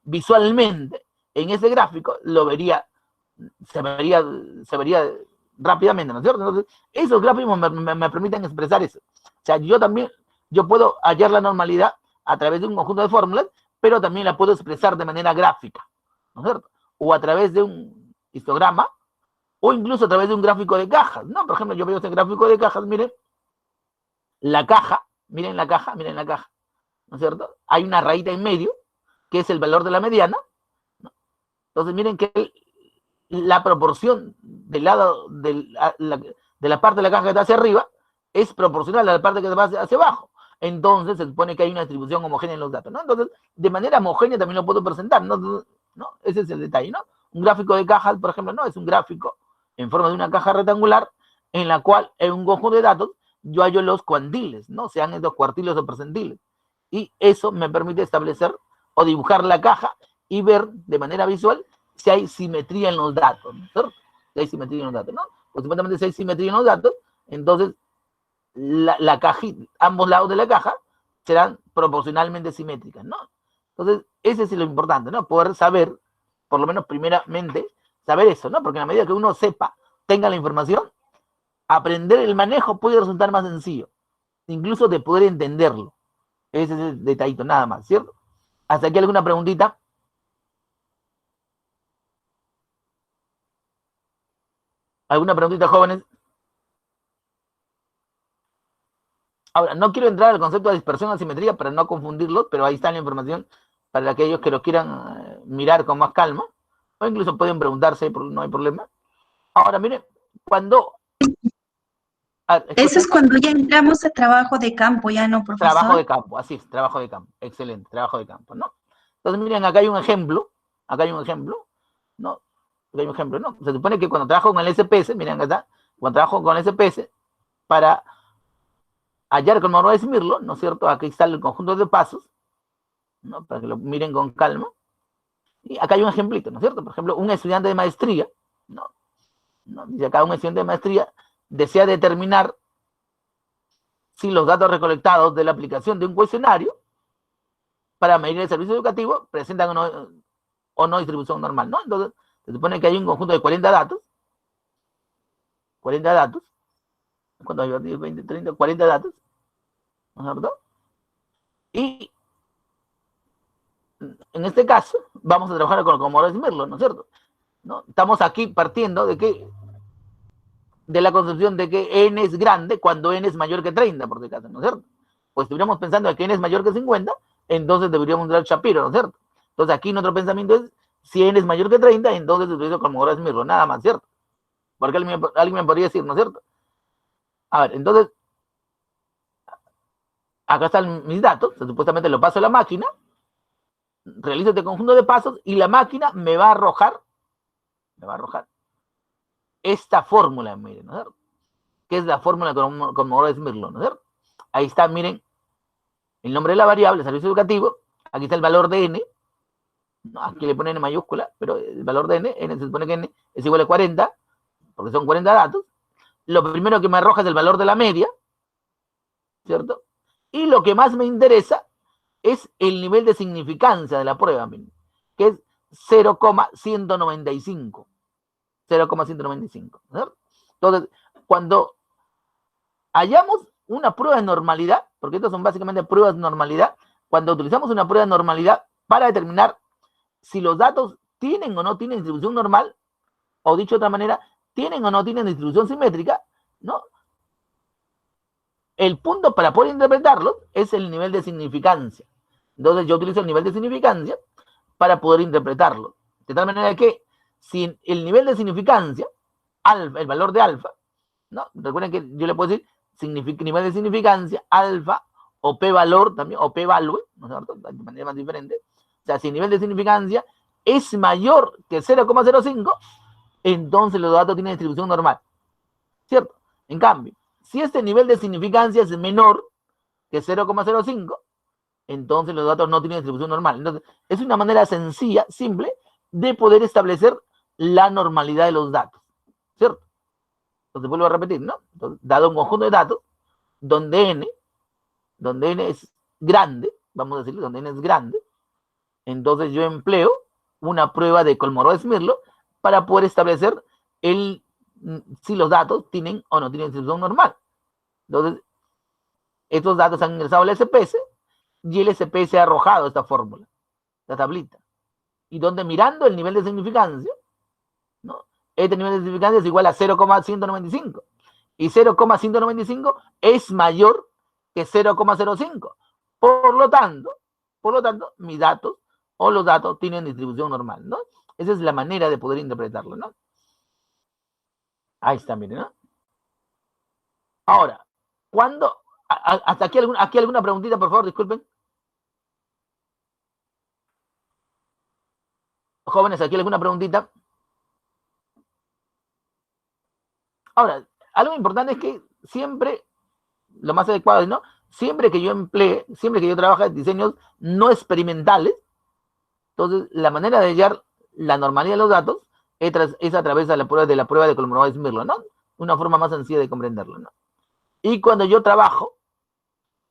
visualmente, en ese gráfico, se vería rápidamente, ¿no es cierto? Entonces, esos gráficos me permiten expresar eso. O sea, yo puedo hallar la normalidad a través de un conjunto de fórmulas, pero también la puedo expresar de manera gráfica, ¿no es cierto? O a través de un histograma, o incluso a través de un gráfico de cajas, ¿no? Por ejemplo, yo veo este gráfico de cajas, miren la caja, miren la caja, ¿no es cierto? Hay una rayita en medio, que es el valor de la mediana, ¿no? Entonces, miren que la proporción del lado de la parte de la caja que está hacia arriba es proporcional a la parte que va hacia abajo. Entonces, se supone que hay una distribución homogénea en los datos, ¿no? Entonces, de manera homogénea también lo puedo presentar, ¿no? Ese es el detalle, ¿no? Un gráfico de cajas, por ejemplo, no, es un gráfico en forma de una caja rectangular en la cual en un conjunto de datos yo hallo los cuantiles, ¿no? Sean estos cuartiles o percentiles. Y eso me permite establecer o dibujar la caja y ver de manera visual si hay simetría en los datos, ¿no? Si hay simetría en los datos, ¿no? Pues supuestamente si hay simetría en los datos, entonces la cajita, ambos lados de la caja serán proporcionalmente simétricas, ¿no? Entonces, ese es lo importante, ¿no? Poder saber, por lo menos primeramente, saber eso, ¿no? Porque a medida que uno sepa, tenga la información, aprender el manejo puede resultar más sencillo, incluso de poder entenderlo. Ese es el detallito, nada más, ¿cierto? ¿Hasta aquí alguna preguntita? ¿Alguna preguntita, jóvenes? Ahora, no quiero entrar al concepto de dispersión o asimetría para no confundirlos, pero ahí está la información para aquellos que lo quieran mirar con más calma, o incluso pueden preguntarse, no hay problema. Ahora, miren, cuando... Eso es cuando ya entramos a trabajo de campo, ¿ya no, profesor? Trabajo de campo, así es, trabajo de campo, excelente, trabajo de campo, ¿no? Entonces, miren, acá hay un ejemplo, ¿no? Se supone que cuando trabajo con el SPS, miren acá, cuando trabajo con el SPS, para hallar con Monroe de Mirlo, ¿no es cierto? Aquí está el conjunto de pasos, ¿no? Para que lo miren con calma. Y acá hay un ejemplito, ¿no es cierto? Por ejemplo, un estudiante de maestría, ¿no? Dice acá un estudiante de maestría desea determinar si los datos recolectados de la aplicación de un cuestionario para medir el servicio educativo presentan o no distribución normal, ¿no? Entonces, se supone que hay un conjunto de 40 datos, ¿cuánto hay? 20, 30, 40 datos, ¿no es cierto? Y en este caso, vamos a trabajar con Monroe de Mirlo, ¿no es cierto? ¿No? Estamos aquí partiendo de la concepción de que n es grande cuando n es mayor que 30, por si acaso, ¿no es cierto? Pues estuviéramos pensando que n es mayor que 50, entonces deberíamos dar Shapiro, ¿no es cierto? Entonces aquí nuestro pensamiento es, si n es mayor que 30, entonces utilizo con Monroe de Mirlo, nada más, ¿cierto? Porque alguien me podría decir, ¿no es cierto? A ver, entonces, acá están mis datos, supuestamente lo paso a la máquina, realizo este conjunto de pasos y la máquina me va a arrojar esta fórmula, miren, ¿no es cierto? Que es la fórmula con Monroe de Mirlo, ¿no es cierto? Ahí está, miren, el nombre de la variable, servicio educativo, aquí está el valor de n, no, aquí le pone n mayúscula, pero el valor de n se supone que n es igual a 40, porque son 40 datos. Lo primero que me arroja es el valor de la media, ¿cierto? Y lo que más me interesa es el nivel de significancia de la prueba, miren, que es 0,195. 0,195, ¿cierto? Entonces, cuando hallamos una prueba de normalidad, porque estas son básicamente pruebas de normalidad, cuando utilizamos una prueba de normalidad para determinar si los datos tienen o no tienen distribución normal, o dicho de otra manera, tienen o no tienen distribución simétrica, ¿no? El punto para poder interpretarlos es el nivel de significancia. Entonces yo utilizo el nivel de significancia para poder interpretarlo. De tal manera que si el nivel de significancia, alfa, el valor de alfa, ¿no? Recuerden que yo le puedo decir nivel de significancia, alfa, o p valor también, o p value, ¿no es cierto? De manera más diferente. O sea, si el nivel de significancia es mayor que 0,05, entonces los datos tienen distribución normal, ¿cierto? En cambio, si este nivel de significancia es menor que 0,05, entonces los datos no tienen distribución normal. Entonces, es una manera sencilla, simple, de poder establecer la normalidad de los datos, ¿cierto? Entonces, vuelvo a repetir, ¿no? Entonces, dado un conjunto de datos, donde n es grande, vamos a decirle, donde n es grande, entonces yo empleo una prueba de Kolmogorov-Smirnov para poder establecer si los datos tienen o no tienen distribución normal. Entonces, estos datos han ingresado al SPS y el SPS ha arrojado esta fórmula, la tablita. Y donde mirando el nivel de significancia, ¿no? Este nivel de significancia es igual a 0,195. Y 0,195 es mayor que 0,05. Por lo tanto, mis datos o los datos tienen distribución normal, ¿no? Esa es la manera de poder interpretarlo, ¿no? Ahí está, miren, ¿no? Ahora, ¿cuándo? Hasta aquí alguna preguntita, por favor, disculpen. Jóvenes, aquí alguna preguntita. Ahora, algo importante es que siempre, lo más adecuado es, ¿no? Siempre que yo trabaje diseños no experimentales, entonces la manera de hallar la normalidad de los datos es a través de la prueba de Kolmogorov-Smirnov, ¿no? Una forma más sencilla de comprenderlo, ¿no? Y cuando yo trabajo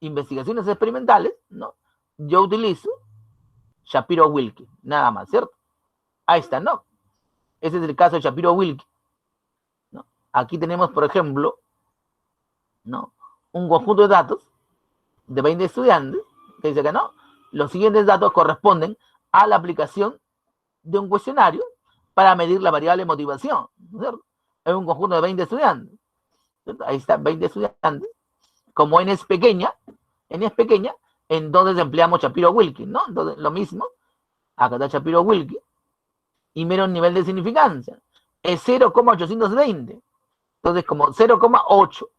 investigaciones experimentales, ¿no? Yo utilizo Shapiro-Wilk, nada más, ¿cierto? Ahí está, ¿no? Ese es el caso de Shapiro-Wilk, ¿no? Aquí tenemos, por ejemplo, ¿no? Un conjunto de datos de 20 estudiantes, que dice que no, los siguientes datos corresponden a la aplicación de un cuestionario para medir la variable motivación, ¿no es cierto? Es un conjunto de 20 estudiantes, ¿cierto? Ahí están 20 estudiantes. Como n es pequeña, entonces empleamos Shapiro-Wilk, ¿no? Entonces, lo mismo, acá está Shapiro-Wilk, y mira un nivel de significancia, es 0,820. Entonces, como 0,8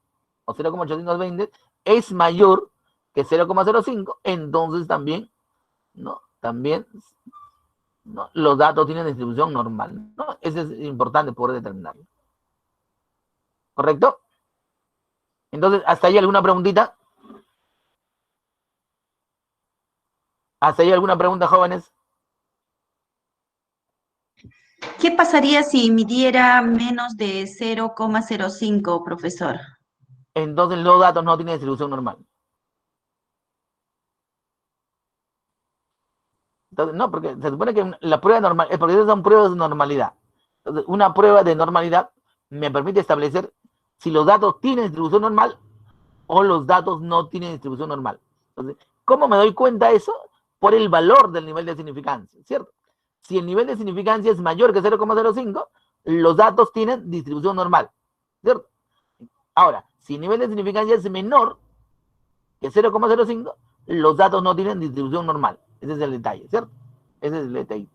o 0,820 es mayor que 0,05, entonces también, ¿no? ¿no? Los datos tienen distribución normal, ¿no? Eso es importante poder determinarlo. ¿Correcto? Entonces, ¿hasta ahí alguna preguntita? ¿Hasta ahí alguna pregunta, jóvenes? ¿Qué pasaría si midiera menos de 0,05, profesor? Entonces los datos no tienen distribución normal. Entonces, no, porque se supone que la prueba normal, porque esas son pruebas de normalidad. Entonces, una prueba de normalidad me permite establecer si los datos tienen distribución normal o los datos no tienen distribución normal. Entonces, ¿cómo me doy cuenta de eso? Por el valor del nivel de significancia, ¿cierto? Si el nivel de significancia es mayor que 0,05, los datos tienen distribución normal, ¿cierto? Ahora, si el nivel de significancia es menor que 0,05, los datos no tienen distribución normal. Ese es el detalle, ¿cierto? Ese es el detalle.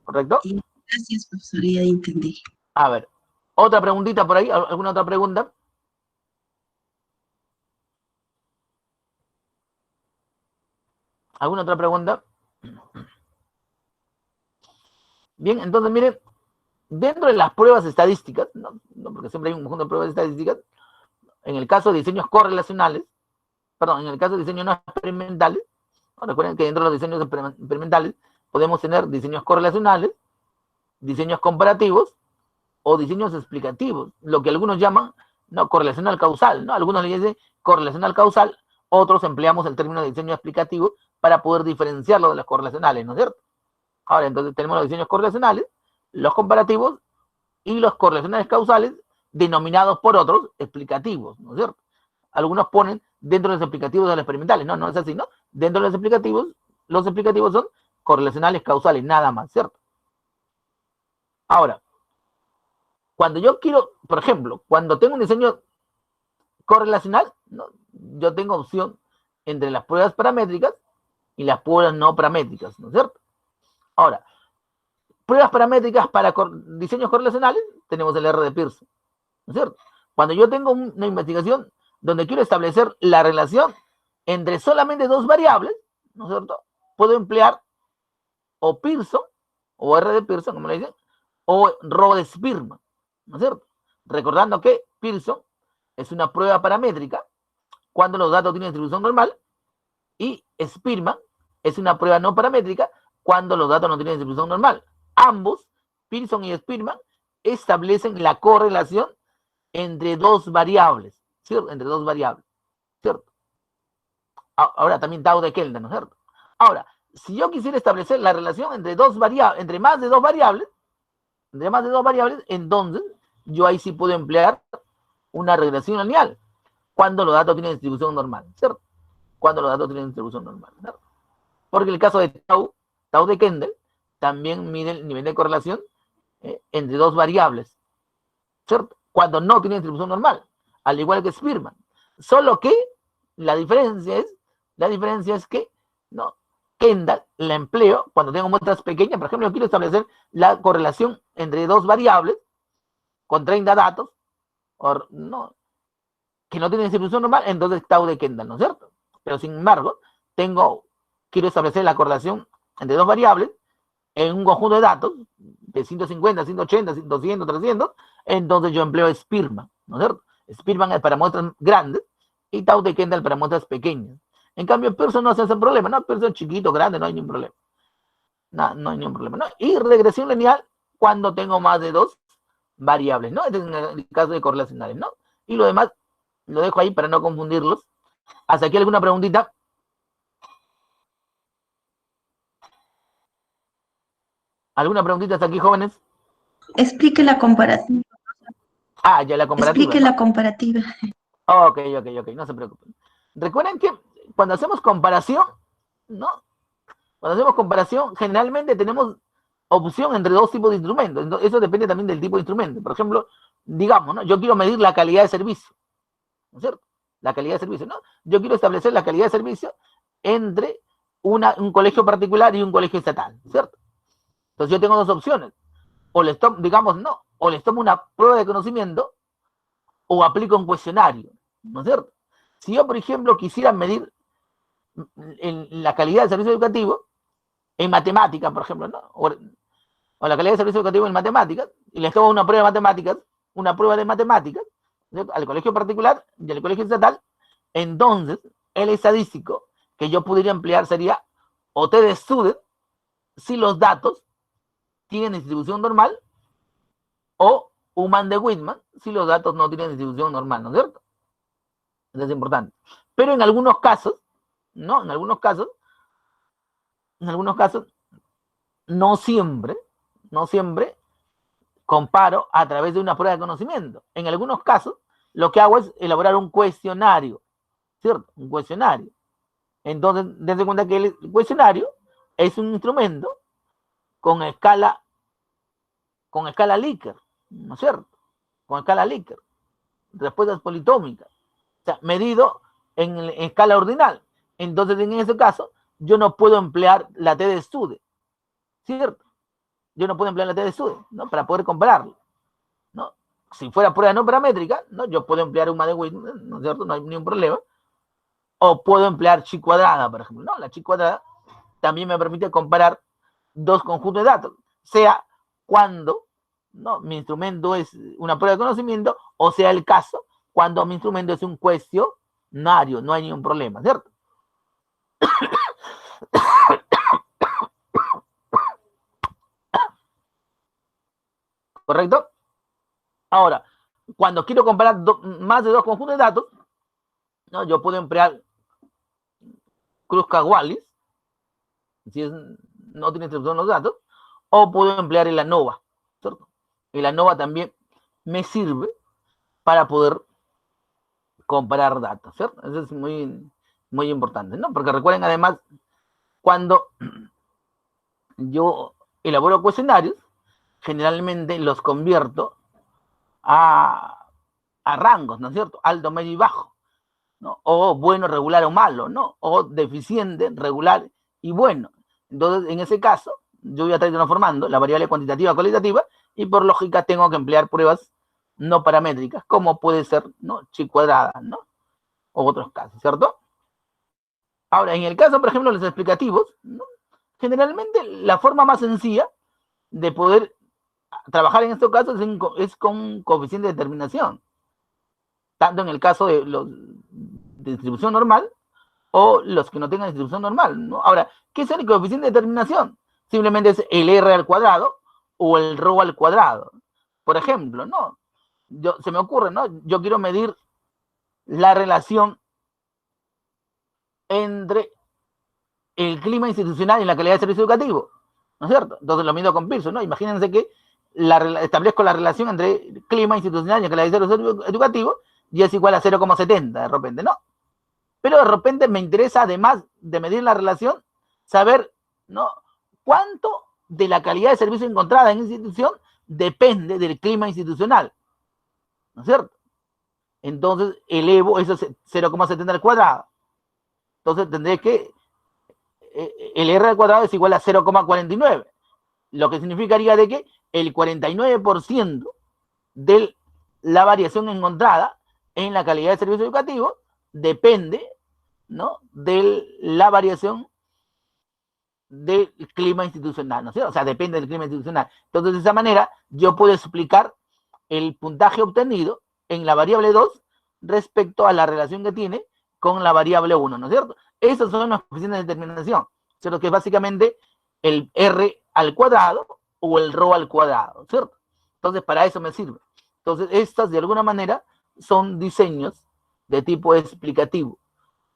¿Correcto? Gracias, profesor, ya entendí. A ver, otra preguntita por ahí, ¿alguna otra pregunta? ¿Alguna otra pregunta? Bien, entonces miren, dentro de las pruebas estadísticas, no, porque siempre hay un conjunto de pruebas estadísticas, en el caso de diseños correlacionales, en el caso de diseños no experimentales, ¿no? Recuerden que dentro de los diseños experimentales podemos tener diseños correlacionales, diseños comparativos o diseños explicativos, lo que algunos llaman, ¿no?, correlacional causal, ¿no? Algunos le dicen correlacional causal, otros empleamos el término de diseño explicativo para poder diferenciarlo de los correlacionales, ¿no es cierto? Ahora, entonces tenemos los diseños correlacionales, los comparativos y los correlacionales causales, denominados por otros explicativos, ¿no es cierto? Algunos ponen dentro de los explicativos de los experimentales, no es así, ¿no? Dentro de los explicativos son correlacionales causales, nada más, ¿cierto? Ahora, cuando yo quiero, por ejemplo, cuando tengo un diseño correlacional, ¿no?, yo tengo opción entre las pruebas paramétricas y las pruebas no paramétricas, ¿no es cierto? Ahora, pruebas paramétricas para diseños correlacionales, tenemos el R de Pearson, ¿no es cierto? Cuando yo tengo una investigación donde quiero establecer la relación entre solamente dos variables, ¿no es cierto?, puedo emplear o Pearson o R de Pearson, como le dicen, o Rho de Spearman, ¿no es cierto? Recordando que Pearson es una prueba paramétrica cuando los datos tienen distribución normal y Spearman es una prueba no paramétrica cuando los datos no tienen distribución normal. Ambos, Pearson y Spearman, establecen la correlación entre dos variables, ¿cierto? Entre dos variables, ¿cierto? Ahora también Tau de Kelder, ¿no es cierto? Ahora, si yo quisiera establecer la relación entre dos variables, entre más de dos variables, entonces yo ahí sí puedo emplear una regresión lineal cuando los datos tienen distribución normal, ¿cierto? Cuando los datos tienen distribución normal, ¿cierto? Porque el caso de Tau de Kendall también mide el nivel de correlación entre dos variables, ¿cierto? Cuando no tiene distribución normal, al igual que Spearman. Solo que la diferencia es que no, Kendall la empleo cuando tengo muestras pequeñas. Por ejemplo, yo quiero establecer la correlación entre dos variables con 30 datos, no, que no tienen distribución normal, entonces Tau de Kendall, ¿no es cierto? Pero sin embargo, quiero establecer la correlación entre dos variables en un conjunto de datos de 150, 180, 200, 300, entonces yo empleo Spearman, ¿no es cierto? Spearman es para muestras grandes y Tau de Kendall para muestras pequeñas. En cambio, Pearson no se hace problema, ¿no? Pearson chiquito, grande, no hay ningún problema. No hay ningún problema, ¿no? Y regresión lineal cuando tengo más de dos variables, ¿no? Este es el caso de correlacionales, ¿no? Y lo demás lo dejo ahí para no confundirlos. ¿Hasta aquí alguna preguntita? ¿Alguna preguntita hasta aquí, jóvenes? Explique la comparativa. Ya la comparativa. Explique, ¿no? La comparativa. Ok, no se preocupen. Recuerden que cuando hacemos comparación, ¿no? Cuando hacemos comparación, generalmente tenemos opción entre dos tipos de instrumentos. Entonces, eso depende también del tipo de instrumento. Por ejemplo, digamos, ¿no? Yo quiero medir la calidad de servicio, ¿no es cierto? La calidad de servicio, ¿no? Yo quiero establecer la calidad de servicio entre un colegio particular y un colegio estatal, ¿cierto? Entonces yo tengo dos opciones. O les tomo, digamos, no, o les tomo una prueba de conocimiento o aplico un cuestionario, ¿no es cierto? Si yo, por ejemplo, quisiera medir la calidad del servicio educativo en matemáticas, por ejemplo, ¿no? O la calidad del servicio educativo en matemáticas, y les tomo una prueba de matemáticas, ¿no? Al colegio particular y al colegio estatal, entonces el estadístico que yo pudiera emplear sería o T de Student si los datos tienen distribución normal, o Human de Whitman si los datos no tienen distribución normal, ¿no es cierto? Eso es importante. Pero en algunos casos, ¿no? En algunos casos, no siempre comparo a través de una prueba de conocimiento. En algunos casos, lo que hago es elaborar un cuestionario, ¿cierto? Un cuestionario. Entonces, dense cuenta que el cuestionario es un instrumento con escala Likert, ¿no es cierto? Con escala Likert, respuestas politómicas, o sea, medido en escala ordinal. Entonces, en ese caso, yo no puedo emplear la T de Student, ¿cierto? Yo no puedo emplear la T de Student, ¿no? Para poder compararlo, ¿no? Si fuera prueba no paramétrica, ¿no? Yo puedo emplear una de Whitman, ¿no es cierto? No hay ningún problema. O puedo emplear chi cuadrada, por ejemplo, ¿no? La chi cuadrada también me permite comparar dos conjuntos de datos, sea cuando, ¿no? Mi instrumento es una prueba de conocimiento, o sea el caso cuando mi instrumento es un cuestionario, no hay ningún problema, ¿cierto? ¿Correcto? Ahora, cuando quiero comparar más de dos conjuntos de datos, ¿no? Yo puedo emplear Kruskal-Wallis, si no tiene distribución los datos, o puedo emplear el ANOVA, ¿cierto? El ANOVA también me sirve para poder comparar datos, ¿cierto? Eso es muy, muy importante, ¿no? Porque recuerden además, cuando yo elaboro cuestionarios, generalmente los convierto a rangos, ¿no es cierto? Alto, medio y bajo, ¿no? O bueno, regular o malo, ¿no? O deficiente, regular y bueno. Entonces, en ese caso, yo voy a estar transformando la variable cuantitativa a cualitativa y por lógica tengo que emplear pruebas no paramétricas, como puede ser, ¿no? Chi cuadrada, ¿no? O otros casos, ¿cierto? Ahora, en el caso, por ejemplo, de los explicativos, ¿no? Generalmente la forma más sencilla de poder trabajar en estos casos es con coeficiente de determinación, tanto en el caso de los de distribución normal o los que no tengan distribución normal, ¿no? Ahora, ¿qué es el coeficiente de determinación? Simplemente es el R al cuadrado o el ρ al cuadrado. Por ejemplo, ¿no? Se me ocurre, ¿no? Yo quiero medir la relación entre el clima institucional y la calidad de servicio educativo, ¿no es cierto? Entonces lo mido con Pearson, ¿no? Imagínense que establezco la relación entre el clima institucional y la calidad de servicio educativo y es igual a 0,70 de repente, ¿no? Pero de repente me interesa, además de medir la relación, saber, ¿no?, cuánto de la calidad de servicio encontrada en institución depende del clima institucional, ¿no es cierto? Entonces elevo eso 0,70 al cuadrado. Entonces tendré que el R al cuadrado es igual a 0,49, lo que significaría de que el 49% de la variación encontrada en la calidad de servicio educativo depende, ¿no?, de la variación del clima institucional, ¿no es cierto? O sea, depende del clima institucional. Entonces, de esa manera, yo puedo explicar el puntaje obtenido en la variable 2 respecto a la relación que tiene con la variable 1, ¿no es cierto? Esos son los coeficientes de determinación, ¿cierto? Que es básicamente el R al cuadrado o el ρ al cuadrado, ¿cierto? Entonces, para eso me sirve. Entonces, estas, de alguna manera, son diseños de tipo explicativo.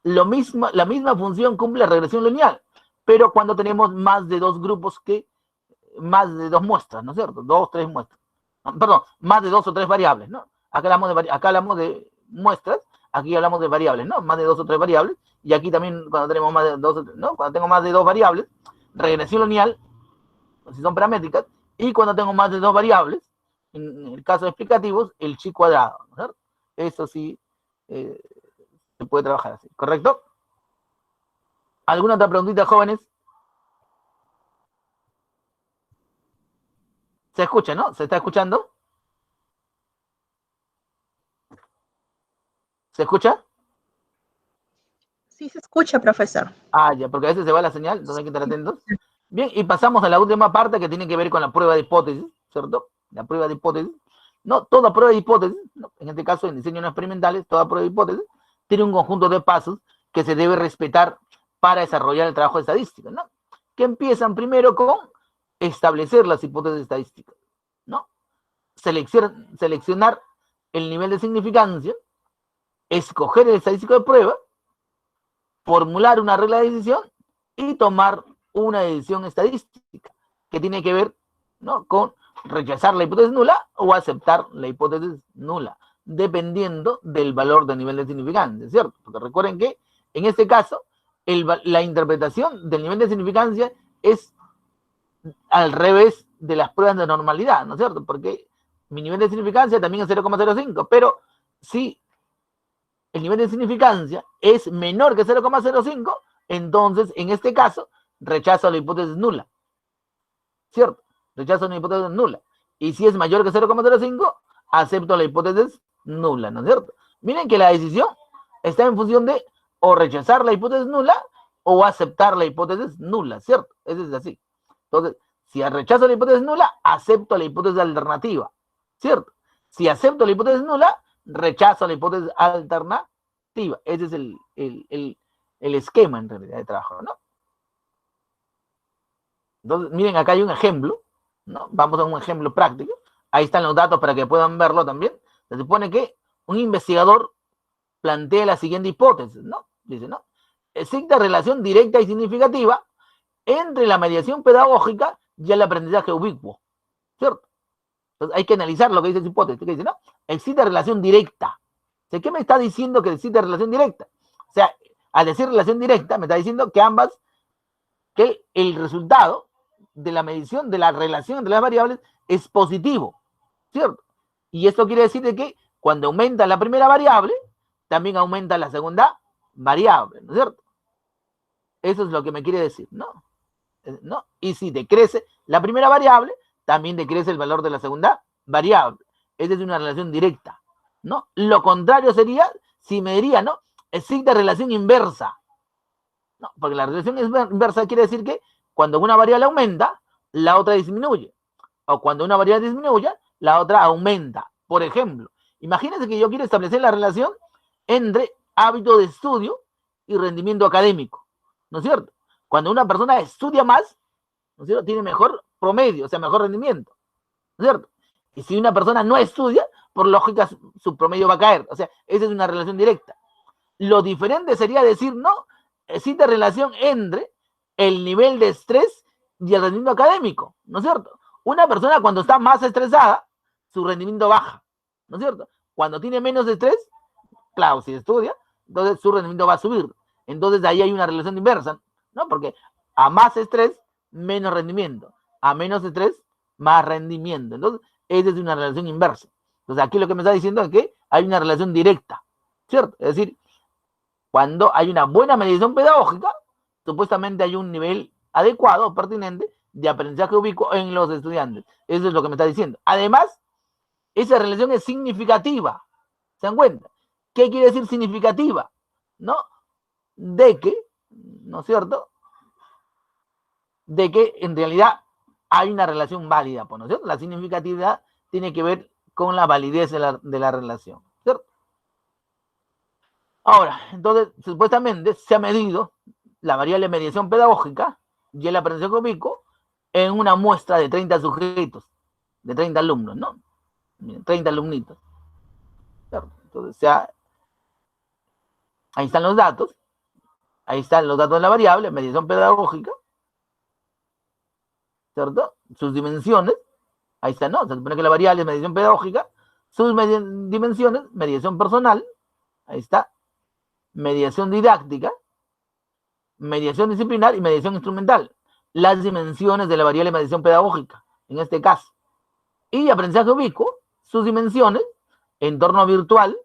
La misma función cumple la regresión lineal, pero cuando tenemos más de dos grupos más de dos muestras, ¿no es cierto? Dos, tres muestras. Perdón, más de dos o tres variables, ¿no? Acá hablamos de muestras, aquí hablamos de variables, ¿no? Más de dos o tres variables, y aquí también cuando tenemos más de dos, ¿no? Cuando tengo más de dos variables, regresión lineal, si son paramétricas, y cuando tengo más de dos variables, en el caso de explicativos, el chi cuadrado, ¿no es cierto? Eso sí se puede trabajar así, ¿correcto? ¿Alguna otra preguntita, jóvenes? ¿Se escucha, no? ¿Se está escuchando? ¿Se escucha? Sí, se escucha, profesor. Ah, ya, porque a veces se va la señal, entonces hay que estar atentos. Bien, y pasamos a la última parte que tiene que ver con la prueba de hipótesis, ¿cierto? La prueba de hipótesis. No, toda prueba de hipótesis, ¿no?, en este caso en diseños no experimentales, toda prueba de hipótesis tiene un conjunto de pasos que se debe respetar para desarrollar el trabajo de estadística, ¿no? Que empiezan primero con establecer las hipótesis estadísticas, ¿no? Seleccionar el nivel de significancia, escoger el estadístico de prueba, formular una regla de decisión y tomar una decisión estadística que tiene que ver, ¿no?, con rechazar la hipótesis nula o aceptar la hipótesis nula, dependiendo del valor de nivel de significancia, ¿cierto? Porque recuerden que en este caso la interpretación del nivel de significancia es al revés de las pruebas de normalidad, ¿no es cierto? Porque mi nivel de significancia también es 0,05, pero si el nivel de significancia es menor que 0,05, entonces en este caso rechazo la hipótesis nula, ¿cierto? Rechazo una hipótesis nula. Y si es mayor que 0,05, acepto la hipótesis nula, ¿no es cierto? Miren que la decisión está en función de o rechazar la hipótesis nula o aceptar la hipótesis nula, ¿cierto? Eso es así. Entonces, si rechazo la hipótesis nula, acepto la hipótesis alternativa, ¿cierto? Si acepto la hipótesis nula, rechazo la hipótesis alternativa. Ese es el esquema, en realidad, de trabajo, ¿no? Entonces, miren, acá hay un ejemplo, ¿no? Vamos a un ejemplo práctico. Ahí están los datos para que puedan verlo también. Se supone que un investigador plantea la siguiente hipótesis, ¿no? Dice, ¿no? Existe relación directa y significativa entre la mediación pedagógica y el aprendizaje ubicuo, ¿cierto? Entonces hay que analizar lo que dice esa hipótesis. ¿Qué dice, no? Existe relación directa. O sea, ¿qué me está diciendo que existe relación directa? O sea, al decir relación directa, me está diciendo que el resultado de la medición de la relación entre las variables es positivo, ¿cierto? Y esto quiere decir de que cuando aumenta la primera variable, también aumenta la segunda variable, ¿no es cierto? Eso es lo que me quiere decir, ¿no? ¿No? Y si decrece la primera variable, también decrece el valor de la segunda variable. Esa es una relación directa, ¿no? Lo contrario sería si me diría, ¿no? Existe relación inversa, ¿no? Porque la relación inversa quiere decir que cuando una variable aumenta, la otra disminuye. o cuando una variable disminuye, la otra aumenta. Por ejemplo, imagínense que yo quiero establecer la relación entre hábito de estudio y rendimiento académico, ¿no es cierto? Cuando una persona estudia más, ¿no es cierto?, tiene mejor promedio, o sea, mejor rendimiento, ¿no es cierto? Y si una persona no estudia, por lógica su promedio va a caer. O sea, esa es una relación directa. Lo diferente sería decir, no, existe relación entre el nivel de estrés y el rendimiento académico, ¿no es cierto? Una persona cuando está más estresada, su rendimiento baja, ¿no es cierto? Cuando tiene menos estrés, claro, si estudia, entonces su rendimiento va a subir. Entonces ahí hay una relación inversa, ¿no? Porque a más estrés, menos rendimiento. A menos estrés, más rendimiento. Entonces, esa es una relación inversa. Entonces aquí lo que me está diciendo es que hay una relación directa, ¿cierto? Es decir, cuando hay una buena mediación pedagógica, supuestamente hay un nivel adecuado o pertinente de aprendizaje ubicuo en los estudiantes. Eso es lo que me está diciendo. Además, esa relación es significativa. ¿Se dan cuenta? ¿Qué quiere decir significativa? ¿No? De que, ¿no es cierto?, de que en realidad hay una relación válida, ¿no es cierto? La significatividad tiene que ver con la validez de la relación, ¿cierto? Ahora, entonces, supuestamente se ha medido la variable de mediación pedagógica y el aprendizaje ubicuo en una muestra de 30 sujetos, de 30 alumnos, ¿no? 30 alumnitos. ¿Cierto? Entonces, ahí están los datos. Ahí están los datos de la variable, mediación pedagógica, ¿cierto? Sus dimensiones, ahí está, ¿no? Se supone que la variable es mediación pedagógica, sus dimensiones, mediación personal, ahí está, mediación didáctica, mediación disciplinar y mediación instrumental. Las dimensiones de la variable mediación pedagógica, en este caso. Y aprendizaje ubicuo, sus dimensiones, entorno virtual,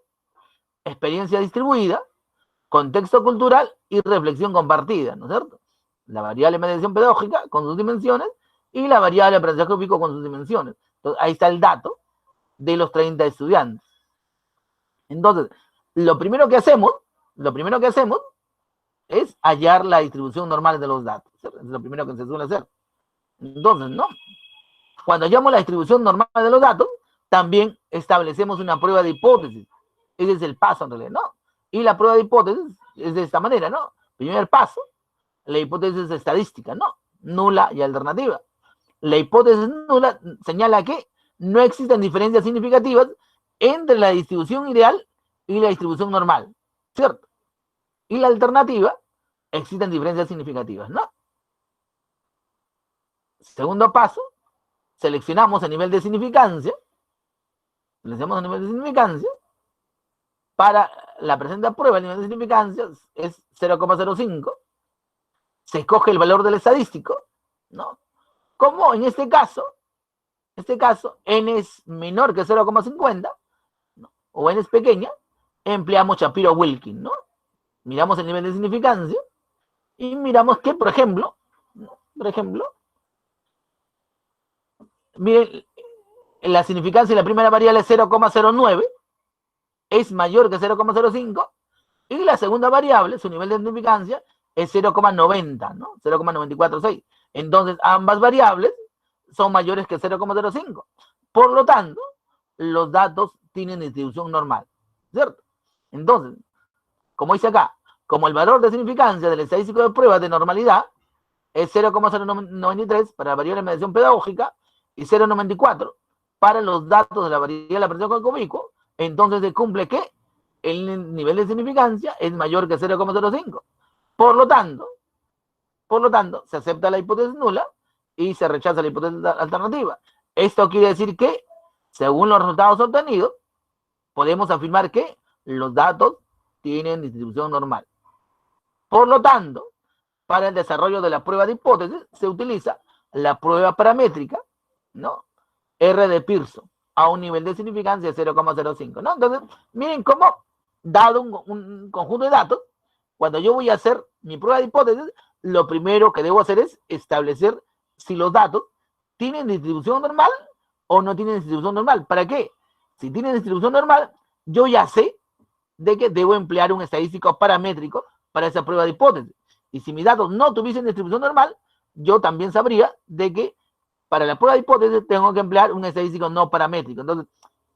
experiencia distribuida, contexto cultural y reflexión compartida, ¿no es cierto? La variable mediación pedagógica con sus dimensiones y la variable aprendizaje ubicuo con sus dimensiones. Entonces, ahí está el dato de los 30 estudiantes. Entonces, lo primero que hacemos es hallar la distribución normal de los datos. ¿Cierto? Es lo primero que se suele hacer. Entonces, ¿no? Cuando hallamos la distribución normal de los datos, también establecemos una prueba de hipótesis. Ese es el paso, en realidad, ¿no? Y la prueba de hipótesis es de esta manera, ¿no? Primer paso, la hipótesis estadística, ¿no? Nula y alternativa. La hipótesis nula señala que no existen diferencias significativas entre la distribución ideal y la distribución normal, ¿cierto? Y la alternativa, existen diferencias significativas, ¿no? Segundo paso, seleccionamos el nivel de significancia, para la presente prueba, el nivel de significancia es 0,05, se escoge el valor del estadístico, ¿no? Como en este caso, n es menor que 0,50, ¿no?, o n es pequeña, empleamos Shapiro-Wilkin, ¿no? Miramos el nivel de significancia y miramos que, por ejemplo, miren, la significancia de la primera variable es 0,09, es mayor que 0,05, y la segunda variable, su nivel de significancia, es 0,90, ¿no? 0,946. Entonces, ambas variables son mayores que 0,05. Por lo tanto, los datos tienen distribución normal, ¿cierto? Entonces, como dice acá, como el valor de significancia del estadístico de pruebas de normalidad es 0,093 para la variable de mediación pedagógica y 0,94 para los datos de la variable de aprendizaje ubicuo, entonces se cumple que el nivel de significancia es mayor que 0,05. Por lo tanto, se acepta la hipótesis nula y se rechaza la hipótesis alternativa. Esto quiere decir que, según los resultados obtenidos, podemos afirmar que los datos tienen distribución normal. Por lo tanto, para el desarrollo de la prueba de hipótesis se utiliza la prueba paramétrica, ¿no?, R de Pearson, a un nivel de significancia de 0,05, ¿no? Entonces, miren cómo, dado un conjunto de datos, cuando yo voy a hacer mi prueba de hipótesis, lo primero que debo hacer es establecer si los datos tienen distribución normal o no tienen distribución normal. ¿Para qué? Si tienen distribución normal, yo ya sé de que debo emplear un estadístico paramétrico para esa prueba de hipótesis. Y si mis datos no tuviesen distribución normal, yo también sabría de que para la prueba de hipótesis tengo que emplear un estadístico no paramétrico. Entonces,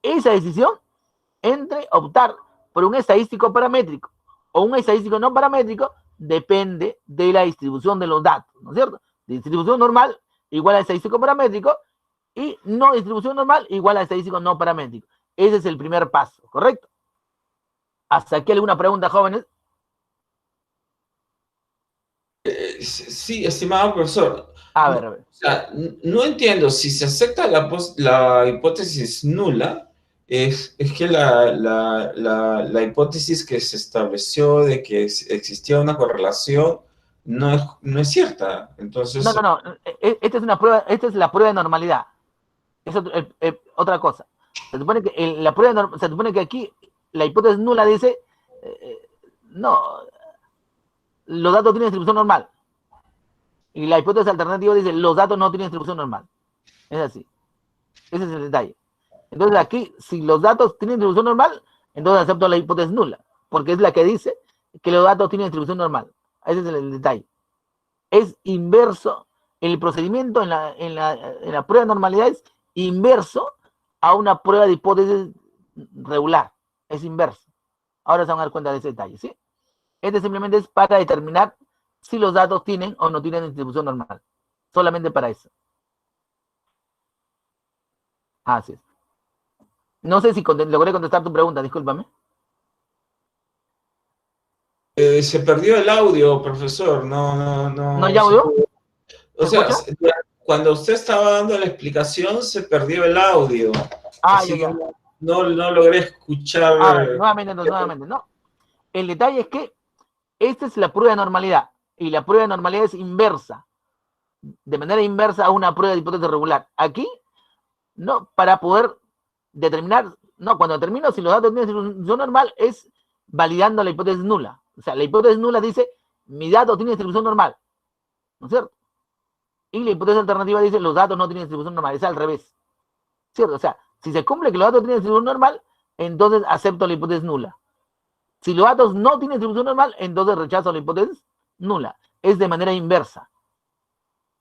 esa decisión entre optar por un estadístico paramétrico o un estadístico no paramétrico depende de la distribución de los datos, ¿no es cierto? Distribución normal igual a estadístico paramétrico y no distribución normal igual a estadístico no paramétrico. Ese es el primer paso, ¿correcto? ¿Hasta aquí alguna pregunta, jóvenes? Sí, estimado profesor. A ver, a ver. O sea, no entiendo, si se acepta la hipótesis nula, es que la hipótesis que se estableció de que existía una correlación no es cierta. Entonces, No. Esta es una prueba, esta es la prueba de normalidad. Es otra cosa. Se supone que la prueba se supone que aquí la hipótesis nula dice no, los datos tienen distribución normal. Y la hipótesis alternativa dice los datos no tienen distribución normal. Es así. Ese es el detalle. Entonces aquí, si los datos tienen distribución normal, entonces acepto la hipótesis nula, porque es la que dice que los datos tienen distribución normal. Ese es el detalle. Es inverso, el procedimiento en la prueba de normalidad es inverso a una prueba de hipótesis regular. Es inverso. Ahora se van a dar cuenta de ese detalle, ¿sí? Este simplemente es para determinar si los datos tienen o no tienen distribución normal. Solamente para eso. Así es. No sé si logré contestar tu pregunta, discúlpame. se perdió el audio, profesor. No. ¿No hay audio? O sea, cuando usted estaba dando la explicación, se perdió el audio. Así ya. No logré escuchar. Nuevamente, no. El detalle es que esta es la prueba de normalidad. Y la prueba de normalidad es inversa. De manera inversa a una prueba de hipótesis regular. Aquí, no, para poder determinar, no, cuando determino si los datos tienen distribución normal, es validando la hipótesis nula. O sea, la hipótesis nula dice, mi dato tiene distribución normal. ¿No es cierto? Y la hipótesis alternativa dice, los datos no tienen distribución normal. Es al revés. ¿Cierto? O sea, si se cumple que los datos tienen distribución normal, entonces acepto la hipótesis nula. Si los datos no tienen distribución normal, entonces rechazo la hipótesis nula. Es de manera inversa.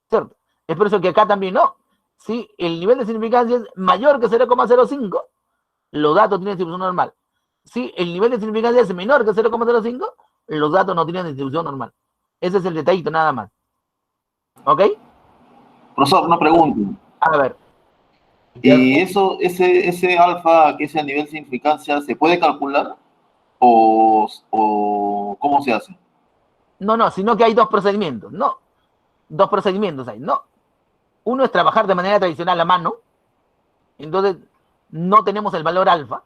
¿Cierto? Es por eso que acá también no. Si el nivel de significancia es mayor que 0,05, los datos tienen distribución normal. Si el nivel de significancia es menor que 0,05, los datos no tienen distribución normal. Ese es el detallito nada más. ¿Ok? Profesor, una pregunta. A ver. ¿Y ese alfa, que es el nivel de significancia, se puede calcular? ¿O cómo se hace? No, sino que hay dos procedimientos. No. Dos procedimientos hay. No. Uno es trabajar de manera tradicional a mano. Entonces, no tenemos el valor alfa.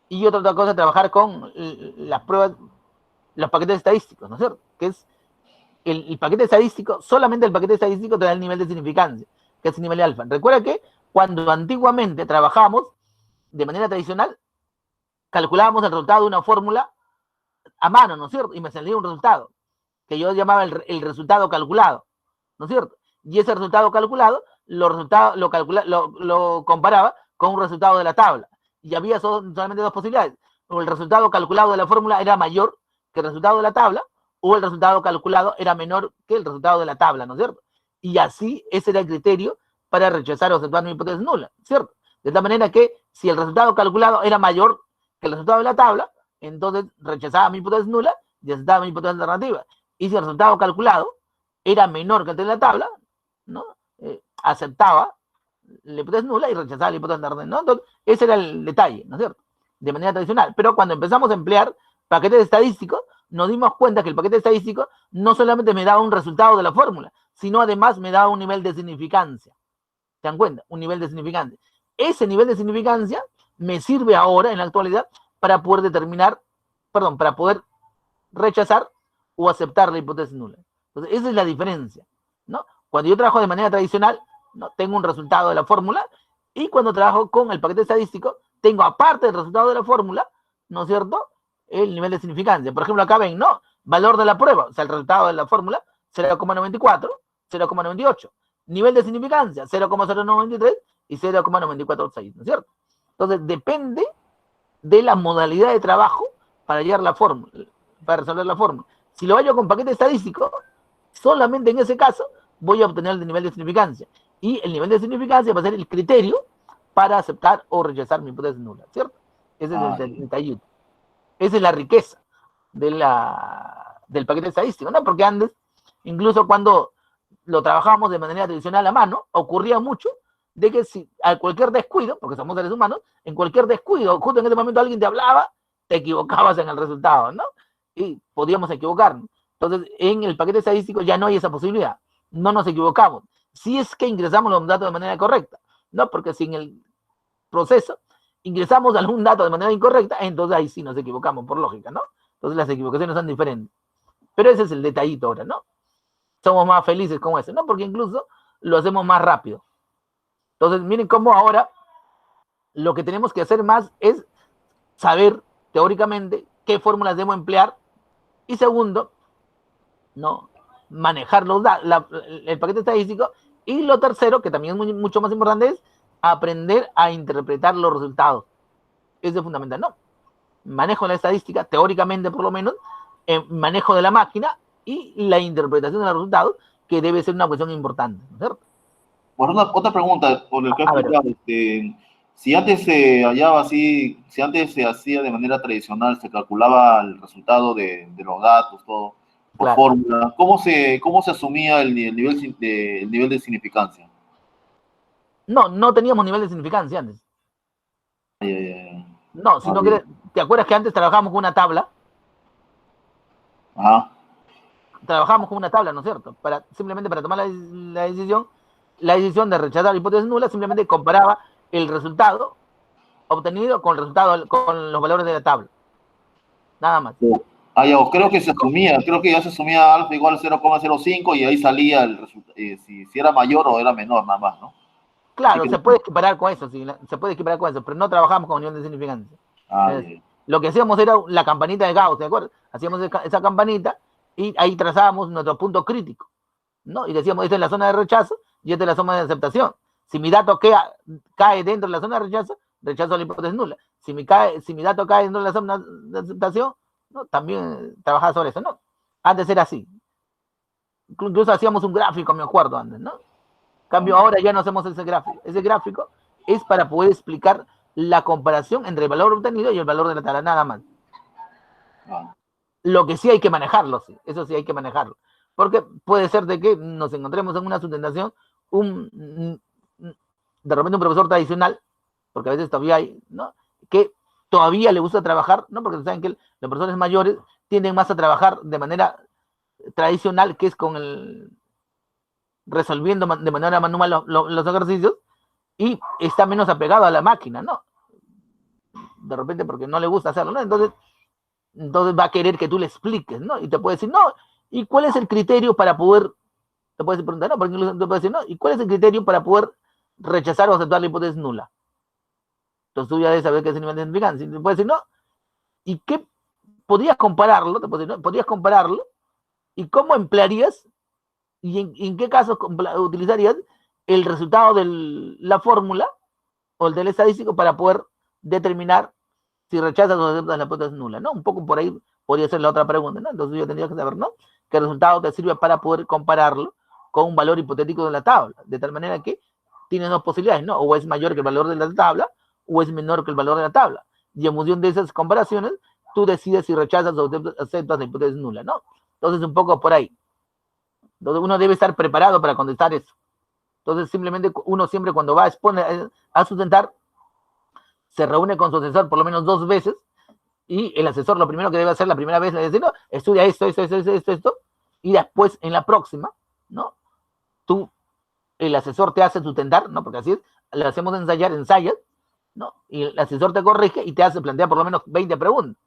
Y otra cosa es trabajar con las pruebas, los paquetes estadísticos, ¿no es cierto? Que es el paquete estadístico, solamente el paquete estadístico te da el nivel de significancia, que es el nivel de alfa. Recuerda que cuando antiguamente trabajamos de manera tradicional, calculábamos el resultado de una fórmula a mano, ¿no es cierto? Y me salía un resultado, que yo llamaba el resultado calculado, ¿no es cierto? Y ese resultado calculado lo comparaba con un resultado de la tabla. Y había solamente dos posibilidades. O el resultado calculado de la fórmula era mayor que el resultado de la tabla, o el resultado calculado era menor que el resultado de la tabla, ¿no es cierto? Y así ese era el criterio para rechazar o aceptar una hipótesis nula, ¿cierto? De tal manera que si el resultado calculado era mayor que el resultado de la tabla, entonces rechazaba mi hipótesis nula y aceptaba mi hipótesis alternativa. Y si el resultado calculado era menor que el de la tabla, ¿no? Aceptaba la hipótesis nula y rechazaba la hipótesis alternativa, ¿no? Entonces, ese era el detalle, ¿no es cierto? De manera tradicional. Pero cuando empezamos a emplear paquetes estadísticos, nos dimos cuenta que el paquete estadístico no solamente me daba un resultado de la fórmula, sino además me daba un nivel de significancia. ¿Se dan cuenta? Un nivel de significancia. Ese nivel de significancia me sirve ahora, en la actualidad, para poder para poder rechazar o aceptar la hipótesis nula. Entonces, esa es la diferencia, ¿no? Cuando yo trabajo de manera tradicional, ¿no? Tengo un resultado de la fórmula, y cuando trabajo con el paquete estadístico, tengo aparte del resultado de la fórmula, ¿no es cierto?, el nivel de significancia. Por ejemplo, acá ven, ¿no? Valor de la prueba, o sea, el resultado de la fórmula, 0,94, 0,98. Nivel de significancia, 0,093 y 0,946, ¿no es cierto? Entonces, depende de la modalidad de trabajo para hallar la fórmula, para resolver la fórmula. Si lo hallo con paquete estadístico, solamente en ese caso voy a obtener el nivel de significancia. Y el nivel de significancia va a ser el criterio para aceptar o rechazar mi hipótesis nula, ¿cierto? Ese es el detallito. Esa es la riqueza del paquete estadístico, ¿no? Porque antes, incluso cuando lo trabajábamos de manera tradicional a mano, ocurría mucho de que si a cualquier descuido, porque somos seres humanos, en cualquier descuido, justo en ese momento alguien te hablaba, te equivocabas en el resultado, ¿no? Y podíamos equivocarnos. Entonces, en el paquete estadístico ya no hay esa posibilidad. No nos equivocamos. Si es que ingresamos los datos de manera correcta, ¿no? Porque si en el proceso ingresamos algún dato de manera incorrecta, entonces ahí sí nos equivocamos, por lógica, ¿no? Entonces las equivocaciones son diferentes. Pero ese es el detallito ahora, ¿no? Somos más felices con eso, ¿no? Porque incluso lo hacemos más rápido. Entonces, miren cómo ahora lo que tenemos que hacer más es saber teóricamente qué fórmulas debo emplear y segundo, ¿no? Manejar el paquete estadístico y lo tercero, que también es mucho más importante, es aprender a interpretar los resultados. Eso es fundamental, ¿no? Manejo de la estadística, teóricamente por lo menos, manejo de la máquina y la interpretación de los resultados, que debe ser una cuestión importante, ¿no es cierto? Bueno, otra pregunta por el que has explicado, si antes se hallaba así, si antes se hacía de manera tradicional, se calculaba el resultado de los datos, todo, por fórmula, ¿cómo se asumía el nivel de significancia? No teníamos nivel de significancia antes. No, sino que, ¿te acuerdas que antes trabajábamos con una tabla? Ajá. Trabajábamos con una tabla, ¿no es cierto? Simplemente para tomar la decisión de rechazar la hipótesis nula, simplemente comparaba el resultado obtenido con los valores de la tabla. Nada más. Creo que ya se asumía alfa igual a 0,05 y ahí salía el resultado, si era mayor o era menor, nada más, ¿no? Claro, se puede equiparar con eso, pero no trabajamos con nivel de significancia. Lo que hacíamos era la campanita de Gauss, ¿de acuerdo? Hacíamos esa campanita y ahí trazábamos nuestro punto crítico, ¿no? Y decíamos, esta es la zona de rechazo y esta es la zona de aceptación. Si mi dato cae dentro de la zona de rechazo, rechazo la hipótesis nula. Si mi dato cae dentro de la zona de aceptación, ¿no? También trabajaba sobre eso, ¿no? Antes era así. Incluso hacíamos un gráfico, me acuerdo antes, ¿no? En cambio, ahora ya no hacemos ese gráfico. Ese gráfico es para poder explicar la comparación entre el valor obtenido y el valor de la tabla, nada más. Lo que sí hay que manejarlo, sí. Eso sí hay que manejarlo. Porque puede ser de que nos encontremos en una sustentación, de repente un profesor tradicional, porque a veces todavía hay, ¿no? Que todavía le gusta trabajar, ¿no? Porque saben que los profesores mayores tienden más a trabajar de manera tradicional, que es resolviendo de manera manual los ejercicios, y está menos apegado a la máquina, ¿no? De repente porque no le gusta hacerlo, ¿no? Entonces va a querer que tú le expliques, ¿no? Y te puede decir, no, ¿y cuál es el criterio para poder, te puedes preguntar, no, porque incluso te puede decir, no, ¿y cuál es el criterio para poder rechazar o aceptar la hipótesis nula? Entonces tú ya debes saber qué es el nivel de significancia. Y te puede decir, no, ¿y qué? Podrías compararlo, te puede decir, no, podrías compararlo, ¿y cómo emplearías y en qué casos utilizarías el resultado de la fórmula o el del estadístico para poder determinar si rechazas o aceptas la hipótesis nula, ¿no? Un poco por ahí podría ser la otra pregunta, ¿no? Entonces yo tendría que saber, ¿no? ¿Qué resultado te sirve para poder compararlo con un valor hipotético de la tabla? De tal manera que tienes dos posibilidades, ¿no? O es mayor que el valor de la tabla o es menor que el valor de la tabla. Y en función de esas comparaciones, tú decides si rechazas o aceptas la hipótesis nula, ¿no? Entonces un poco por ahí. Entonces uno debe estar preparado para contestar eso. Entonces simplemente uno siempre cuando va a exponer, a sustentar, se reúne con su asesor por lo menos 2 veces y el asesor lo primero que debe hacer la primera vez es decir, no, estudia esto, y después en la próxima, ¿no? El asesor te hace sustentar, ¿no? Porque así es, le hacemos ensayas, ¿no? Y el asesor te corrige y te hace plantear por lo menos 20 preguntas.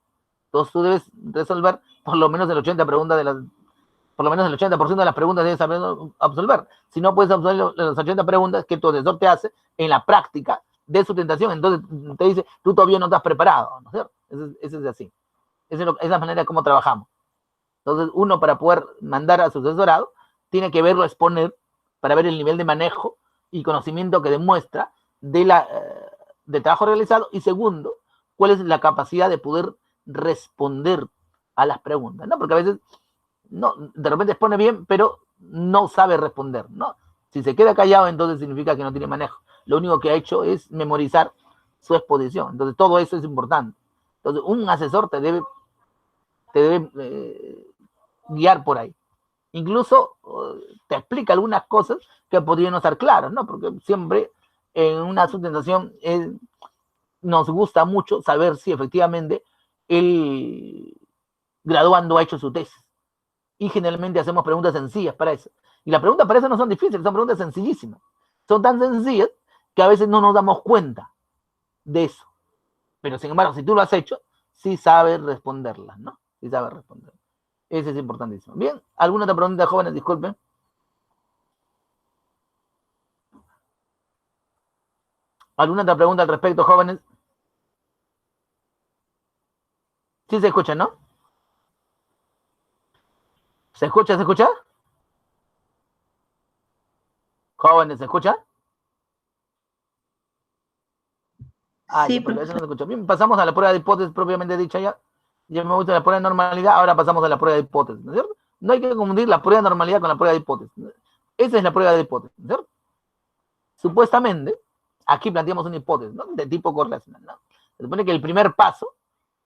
Entonces tú debes resolver por lo menos el 80% de las preguntas debes saber absolver. Si no puedes absolver las 80 preguntas que tu asesor te hace en la práctica de sustentación, entonces te dice, tú todavía no estás preparado, ¿no es cierto? Eso es así. Esa es la manera como trabajamos. Entonces, uno para poder mandar a su asesorado, tiene que verlo exponer para ver el nivel de manejo y conocimiento que demuestra del trabajo realizado, y segundo, cuál es la capacidad de poder responder a las preguntas, ¿no? Porque a veces, no, de repente expone bien, pero no sabe responder, ¿no? Si se queda callado, entonces significa que no tiene manejo. Lo único que ha hecho es memorizar su exposición. Entonces, todo eso es importante. Entonces, un asesor te debe guiar por ahí. Incluso te explica algunas cosas que podrían no estar claras, ¿no? Porque siempre en una sustentación nos gusta mucho saber si efectivamente el graduando ha hecho su tesis. Y generalmente hacemos preguntas sencillas para eso. Y las preguntas para eso no son difíciles, son preguntas sencillísimas. Son tan sencillas que a veces no nos damos cuenta de eso. Pero sin embargo, si tú lo has hecho, sí sabes responderlas, ¿no? Sí sabes responder. Ese es importantísimo. Bien, ¿alguna otra pregunta, jóvenes? Disculpen. ¿Alguna otra pregunta al respecto, jóvenes? Sí se escucha, ¿no? ¿Se escucha? ¿Se escucha? Jóvenes, ¿se escucha? Sí, ya, eso no se escucha. Bien, pasamos a la prueba de hipótesis propiamente dicha ya. Ya me gusta la prueba de normalidad, ahora pasamos a la prueba de hipótesis, ¿no es cierto? No hay que confundir la prueba de normalidad con la prueba de hipótesis. Esa es la prueba de hipótesis, ¿no es cierto? Supuestamente, aquí planteamos una hipótesis, ¿no? De tipo correlacional, ¿no? Se supone que el primer paso,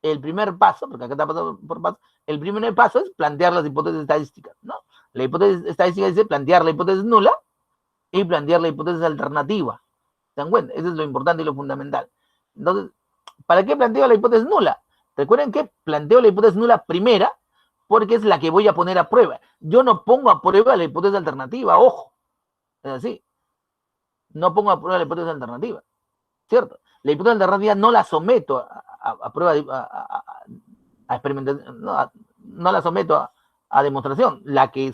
porque acá está pasando por paso, el primer paso es plantear las hipótesis estadísticas, ¿no? La hipótesis estadística dice plantear la hipótesis nula y plantear la hipótesis alternativa. ¿Se dan cuenta? Eso es lo importante y lo fundamental. Entonces, ¿para qué planteo la hipótesis nula? Recuerden que planteo la hipótesis nula primera porque es la que voy a poner a prueba. Yo no pongo a prueba la hipótesis alternativa, ojo. Es así. No pongo a prueba la hipótesis alternativa. ¿Cierto? La hipótesis alternativa no la someto a prueba, a experimentación, no la someto a demostración. La que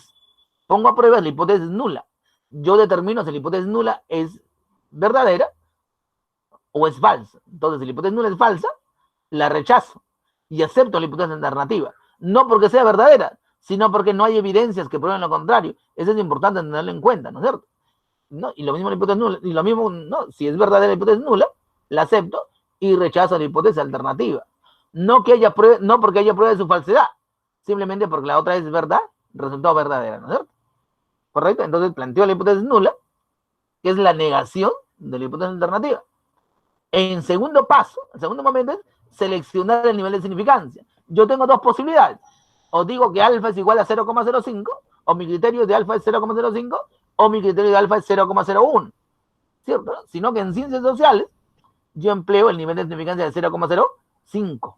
pongo a prueba es la hipótesis nula. Yo determino si la hipótesis nula es verdadera o es falsa. Entonces, si la hipótesis nula es falsa, la rechazo y acepto la hipótesis alternativa. No porque sea verdadera, sino porque no hay evidencias que prueben lo contrario. Eso es importante tenerlo en cuenta, ¿no es cierto? ¿No? Y lo mismo la hipótesis nula, y lo mismo, no, si es verdadera la hipótesis nula, la acepto y rechazo la hipótesis alternativa. No porque haya prueba de su falsedad, simplemente porque la otra es verdad, resultó verdadera, ¿no es cierto? ¿Correcto? Entonces planteo la hipótesis nula, que es la negación de la hipótesis alternativa. En segundo paso, el segundo momento es seleccionar el nivel de significancia. Yo tengo dos posibilidades. O digo que alfa es igual a 0,05, o mi criterio de alfa es 0,05, o mi criterio de alfa es 0,01. ¿Cierto? Sino que en ciencias sociales yo empleo el nivel de significancia de 0,05.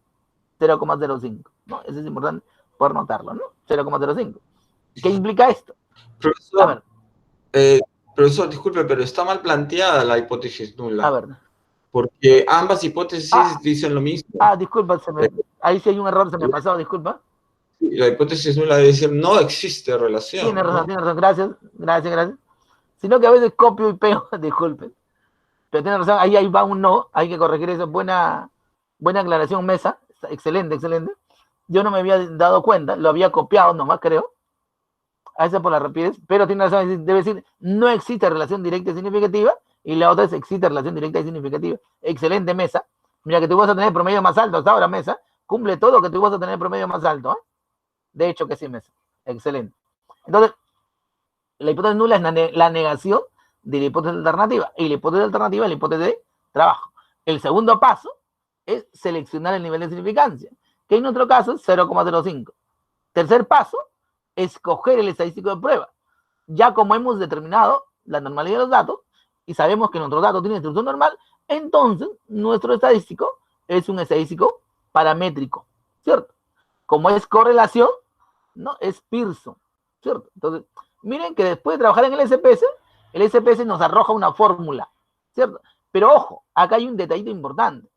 0,05. ¿No? Eso es importante poder notarlo, ¿no? 0,05. ¿Qué implica esto? Profesor, profesor, disculpe, pero está mal planteada la hipótesis nula. A ver. Porque ambas hipótesis dicen lo mismo. Disculpa, ahí sí hay un error, se me pasó, disculpa. La hipótesis nula debe decir no existe relación. Tiene razón, gracias. Sino que a veces copio y pego, disculpen. Pero tiene razón, ahí va un no, hay que corregir eso. Buena aclaración, Mesa. Excelente. Yo no me había dado cuenta, lo había copiado nomás, creo. A esa por la rapidez, pero tiene razón, debe decir no existe relación directa y significativa, y la otra es existe relación directa y significativa. Excelente, Mesa. Mira que tú vas a tener promedio más alto hasta ahora, Mesa. Cumple todo que tú vas a tener promedio más alto, ¿eh? De hecho que sí, Mesa. Excelente. Entonces, la hipótesis nula es la negación de la hipótesis alternativa, y la hipótesis alternativa es la hipótesis de trabajo. El segundo paso es seleccionar el nivel de significancia, que en nuestro caso es 0,05. Tercer paso, escoger el estadístico de prueba. Ya como hemos determinado la normalidad de los datos y sabemos que nuestro dato tiene distribución normal, entonces nuestro estadístico es un estadístico paramétrico, ¿cierto? Como es correlación, ¿no? Es Pearson, ¿cierto? Entonces, miren que después de trabajar en el SPS nos arroja una fórmula, ¿cierto? Pero ojo, acá hay un detallito importante.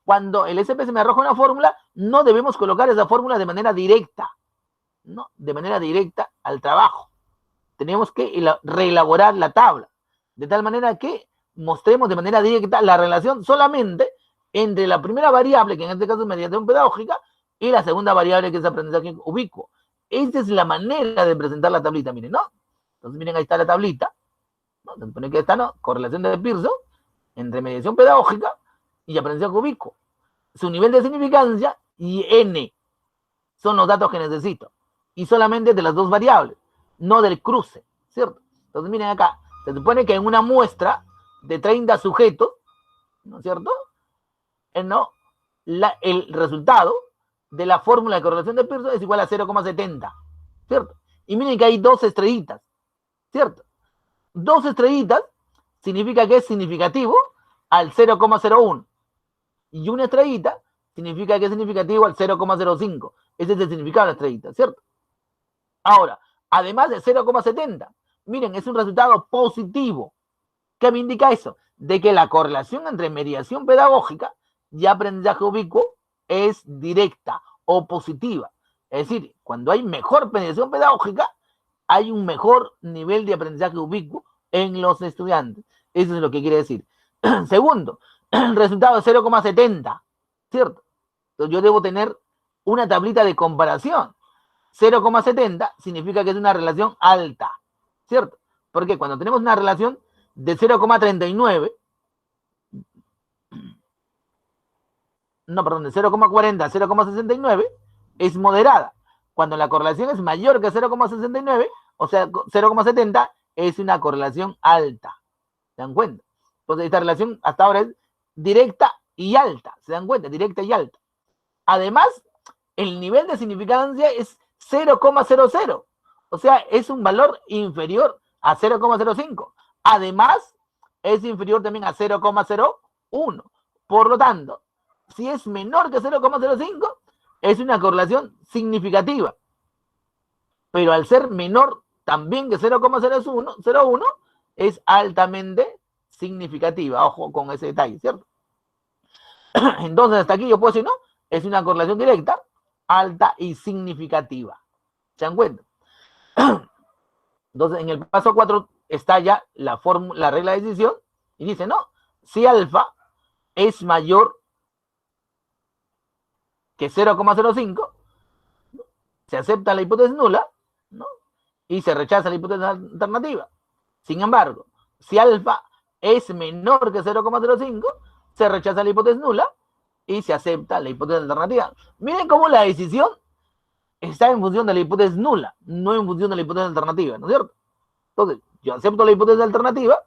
Cuando el SPS me arroja una fórmula, no debemos colocar esa fórmula de manera directa, ¿no? De manera directa al trabajo. Tenemos que reelaborar la tabla, de tal manera que mostremos de manera directa la relación solamente entre la primera variable, que en este caso es mediación pedagógica, y la segunda variable, que es aprendizaje ubicuo. Esta es la manera de presentar la tablita, miren, ¿no? Entonces, miren, ahí está la tablita, ¿no? Se supone que está, ¿no? Correlación de Pearson entre mediación pedagógica y aprendizaje ubicuo. Su nivel de significancia y N son los datos que necesito. Y solamente de las dos variables. no del cruce, ¿cierto? Entonces miren acá, se supone que en una muestra de 30 sujetos, ¿no es cierto? No, el resultado de la fórmula de correlación de Pearson es igual a 0,70, ¿cierto? Y miren que hay 2 estrellitas, ¿cierto? 2 estrellitas significa que es significativo al 0,01. Y una estrellita significa que es significativo al 0,05. Ese es el significado de la estrellita, ¿cierto? Ahora, además de 0,70, miren, es un resultado positivo. ¿Qué me indica eso? De que la correlación entre mediación pedagógica y aprendizaje ubicuo es directa o positiva. Es decir, cuando hay mejor mediación pedagógica, hay un mejor nivel de aprendizaje ubicuo en los estudiantes. Eso es lo que quiere decir. Segundo, el resultado es 0,70, ¿cierto? Entonces yo debo tener una tablita de comparación. 0,70 significa que es una relación alta, ¿cierto? Porque cuando tenemos una relación de 0,39, no, perdón, de 0,40 a 0,69 es moderada. Cuando la correlación es mayor que 0,69, o sea, 0,70 es una correlación alta. ¿Se dan cuenta? Entonces esta relación hasta ahora es directa y alta. ¿Se dan cuenta? Directa y alta. Además, el nivel de significancia es 0,00. O sea, es un valor inferior a 0,05. Además, es inferior también a 0,01. Por lo tanto, si es menor que 0,05, es una correlación significativa. Pero al ser menor también que 0,01, es altamente significativa. Ojo con ese detalle, ¿cierto? Entonces, hasta aquí yo puedo decir, ¿no? Es una correlación directa, alta y significativa. ¿Se dan cuenta? Entonces, en el paso 4 está ya la regla de decisión y dice, no, si alfa es mayor que 0,05, se acepta la hipótesis nula, ¿no? Y se rechaza la hipótesis alternativa. Sin embargo, si alfa es menor que 0,05, se rechaza la hipótesis nula y se acepta la hipótesis alternativa. Miren cómo la decisión está en función de la hipótesis nula, no en función de la hipótesis alternativa, ¿no es cierto? Entonces, yo acepto la hipótesis alternativa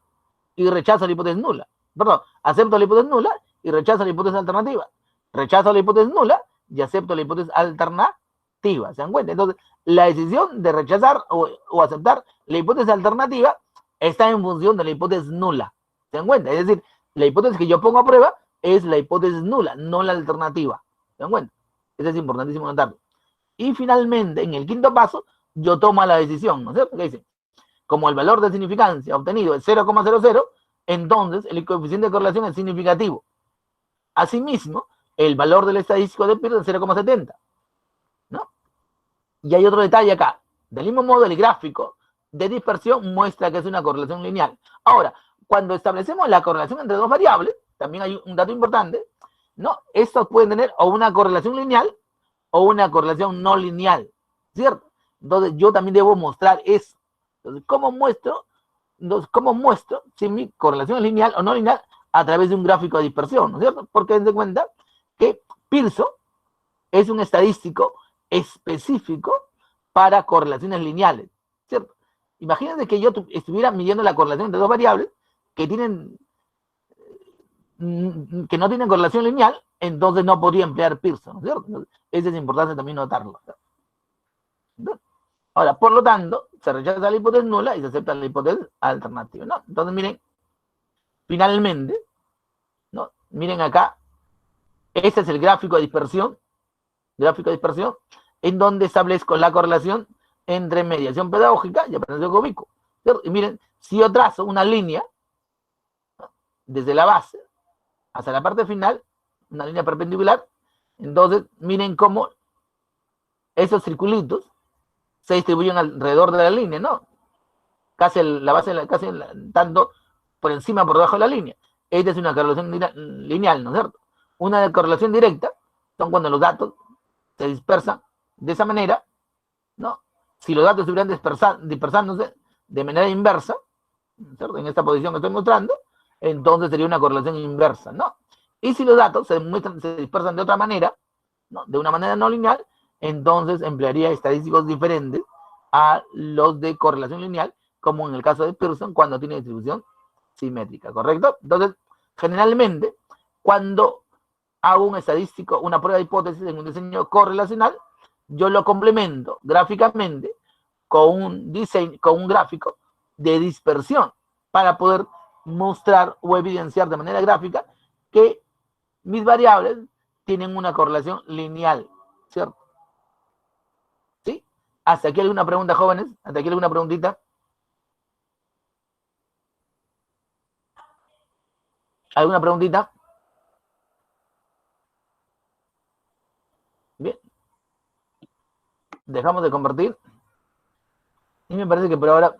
y rechazo la hipótesis nula. Perdón, acepto la hipótesis nula y rechazo la hipótesis alternativa. Rechazo la hipótesis nula y acepto la hipótesis alternativa. ¿Se dan cuenta? Entonces, la decisión de rechazar o aceptar la hipótesis alternativa está en función de la hipótesis nula. ¿Se dan cuenta? Es decir, la hipótesis que yo pongo a prueba es la hipótesis nula, no la alternativa. ¿Se dan cuenta? Eso es importantísimo notarlo. Y finalmente, en el quinto paso, yo tomo la decisión, ¿no es cierto? ¿Qué dice? Como el valor de significancia obtenido es 0,00, entonces el coeficiente de correlación es significativo. Asimismo, el valor del estadístico de Pearson es 0,70, ¿no? Y hay otro detalle acá. Del mismo modo, el gráfico de dispersión muestra que es una correlación lineal. Ahora, cuando establecemos la correlación entre dos variables, también hay un dato importante, ¿no? Estos pueden tener o una correlación lineal o una correlación no lineal, ¿cierto? Entonces, yo también debo mostrar eso. Entonces, ¿cómo muestro si mi correlación es lineal o no lineal? A través de un gráfico de dispersión, ¿no es cierto? Porque den cuenta que Pearson es un estadístico específico para correlaciones lineales, ¿cierto? Imagínense que yo estuviera midiendo la correlación entre dos variables que no tienen correlación lineal, entonces no podría emplear Pearson, ¿no es cierto? Entonces, eso es importante también notarlo, ¿no? Ahora, por lo tanto, se rechaza la hipótesis nula y se acepta la hipótesis alternativa, ¿no? Entonces, miren, finalmente, ¿no? Miren acá, este es el gráfico de dispersión, en donde establezco la correlación entre mediación pedagógica y aprendizaje ubicuo, ¿cierto? Y miren, si yo trazo una línea, ¿no? Desde la base hasta la parte final, una línea perpendicular, entonces, miren cómo esos circulitos se distribuyen alrededor de la línea, ¿no? Casi la base, casi tanto por encima, por debajo de la línea. Esta es una correlación lineal, ¿no es cierto? Una correlación directa son cuando los datos se dispersan de esa manera, ¿no? Si los datos estuvieran dispersándose de manera inversa, ¿cierto? En esta posición que estoy mostrando, entonces sería una correlación inversa, ¿no? Y si los datos se dispersan de otra manera, ¿no? De una manera no lineal, entonces emplearía estadísticos diferentes a los de correlación lineal, como en el caso de Pearson, cuando tiene distribución simétrica, ¿correcto? Entonces, generalmente, cuando hago un estadístico, una prueba de hipótesis en un diseño correlacional, yo lo complemento gráficamente con un diseño, con un gráfico de dispersión para poder mostrar o evidenciar de manera gráfica que mis variables tienen una correlación lineal, ¿cierto? ¿Sí? ¿Hasta aquí alguna pregunta, jóvenes? ¿Hasta aquí alguna preguntita? ¿Alguna preguntita? Bien. Dejamos de compartir. Y me parece que por ahora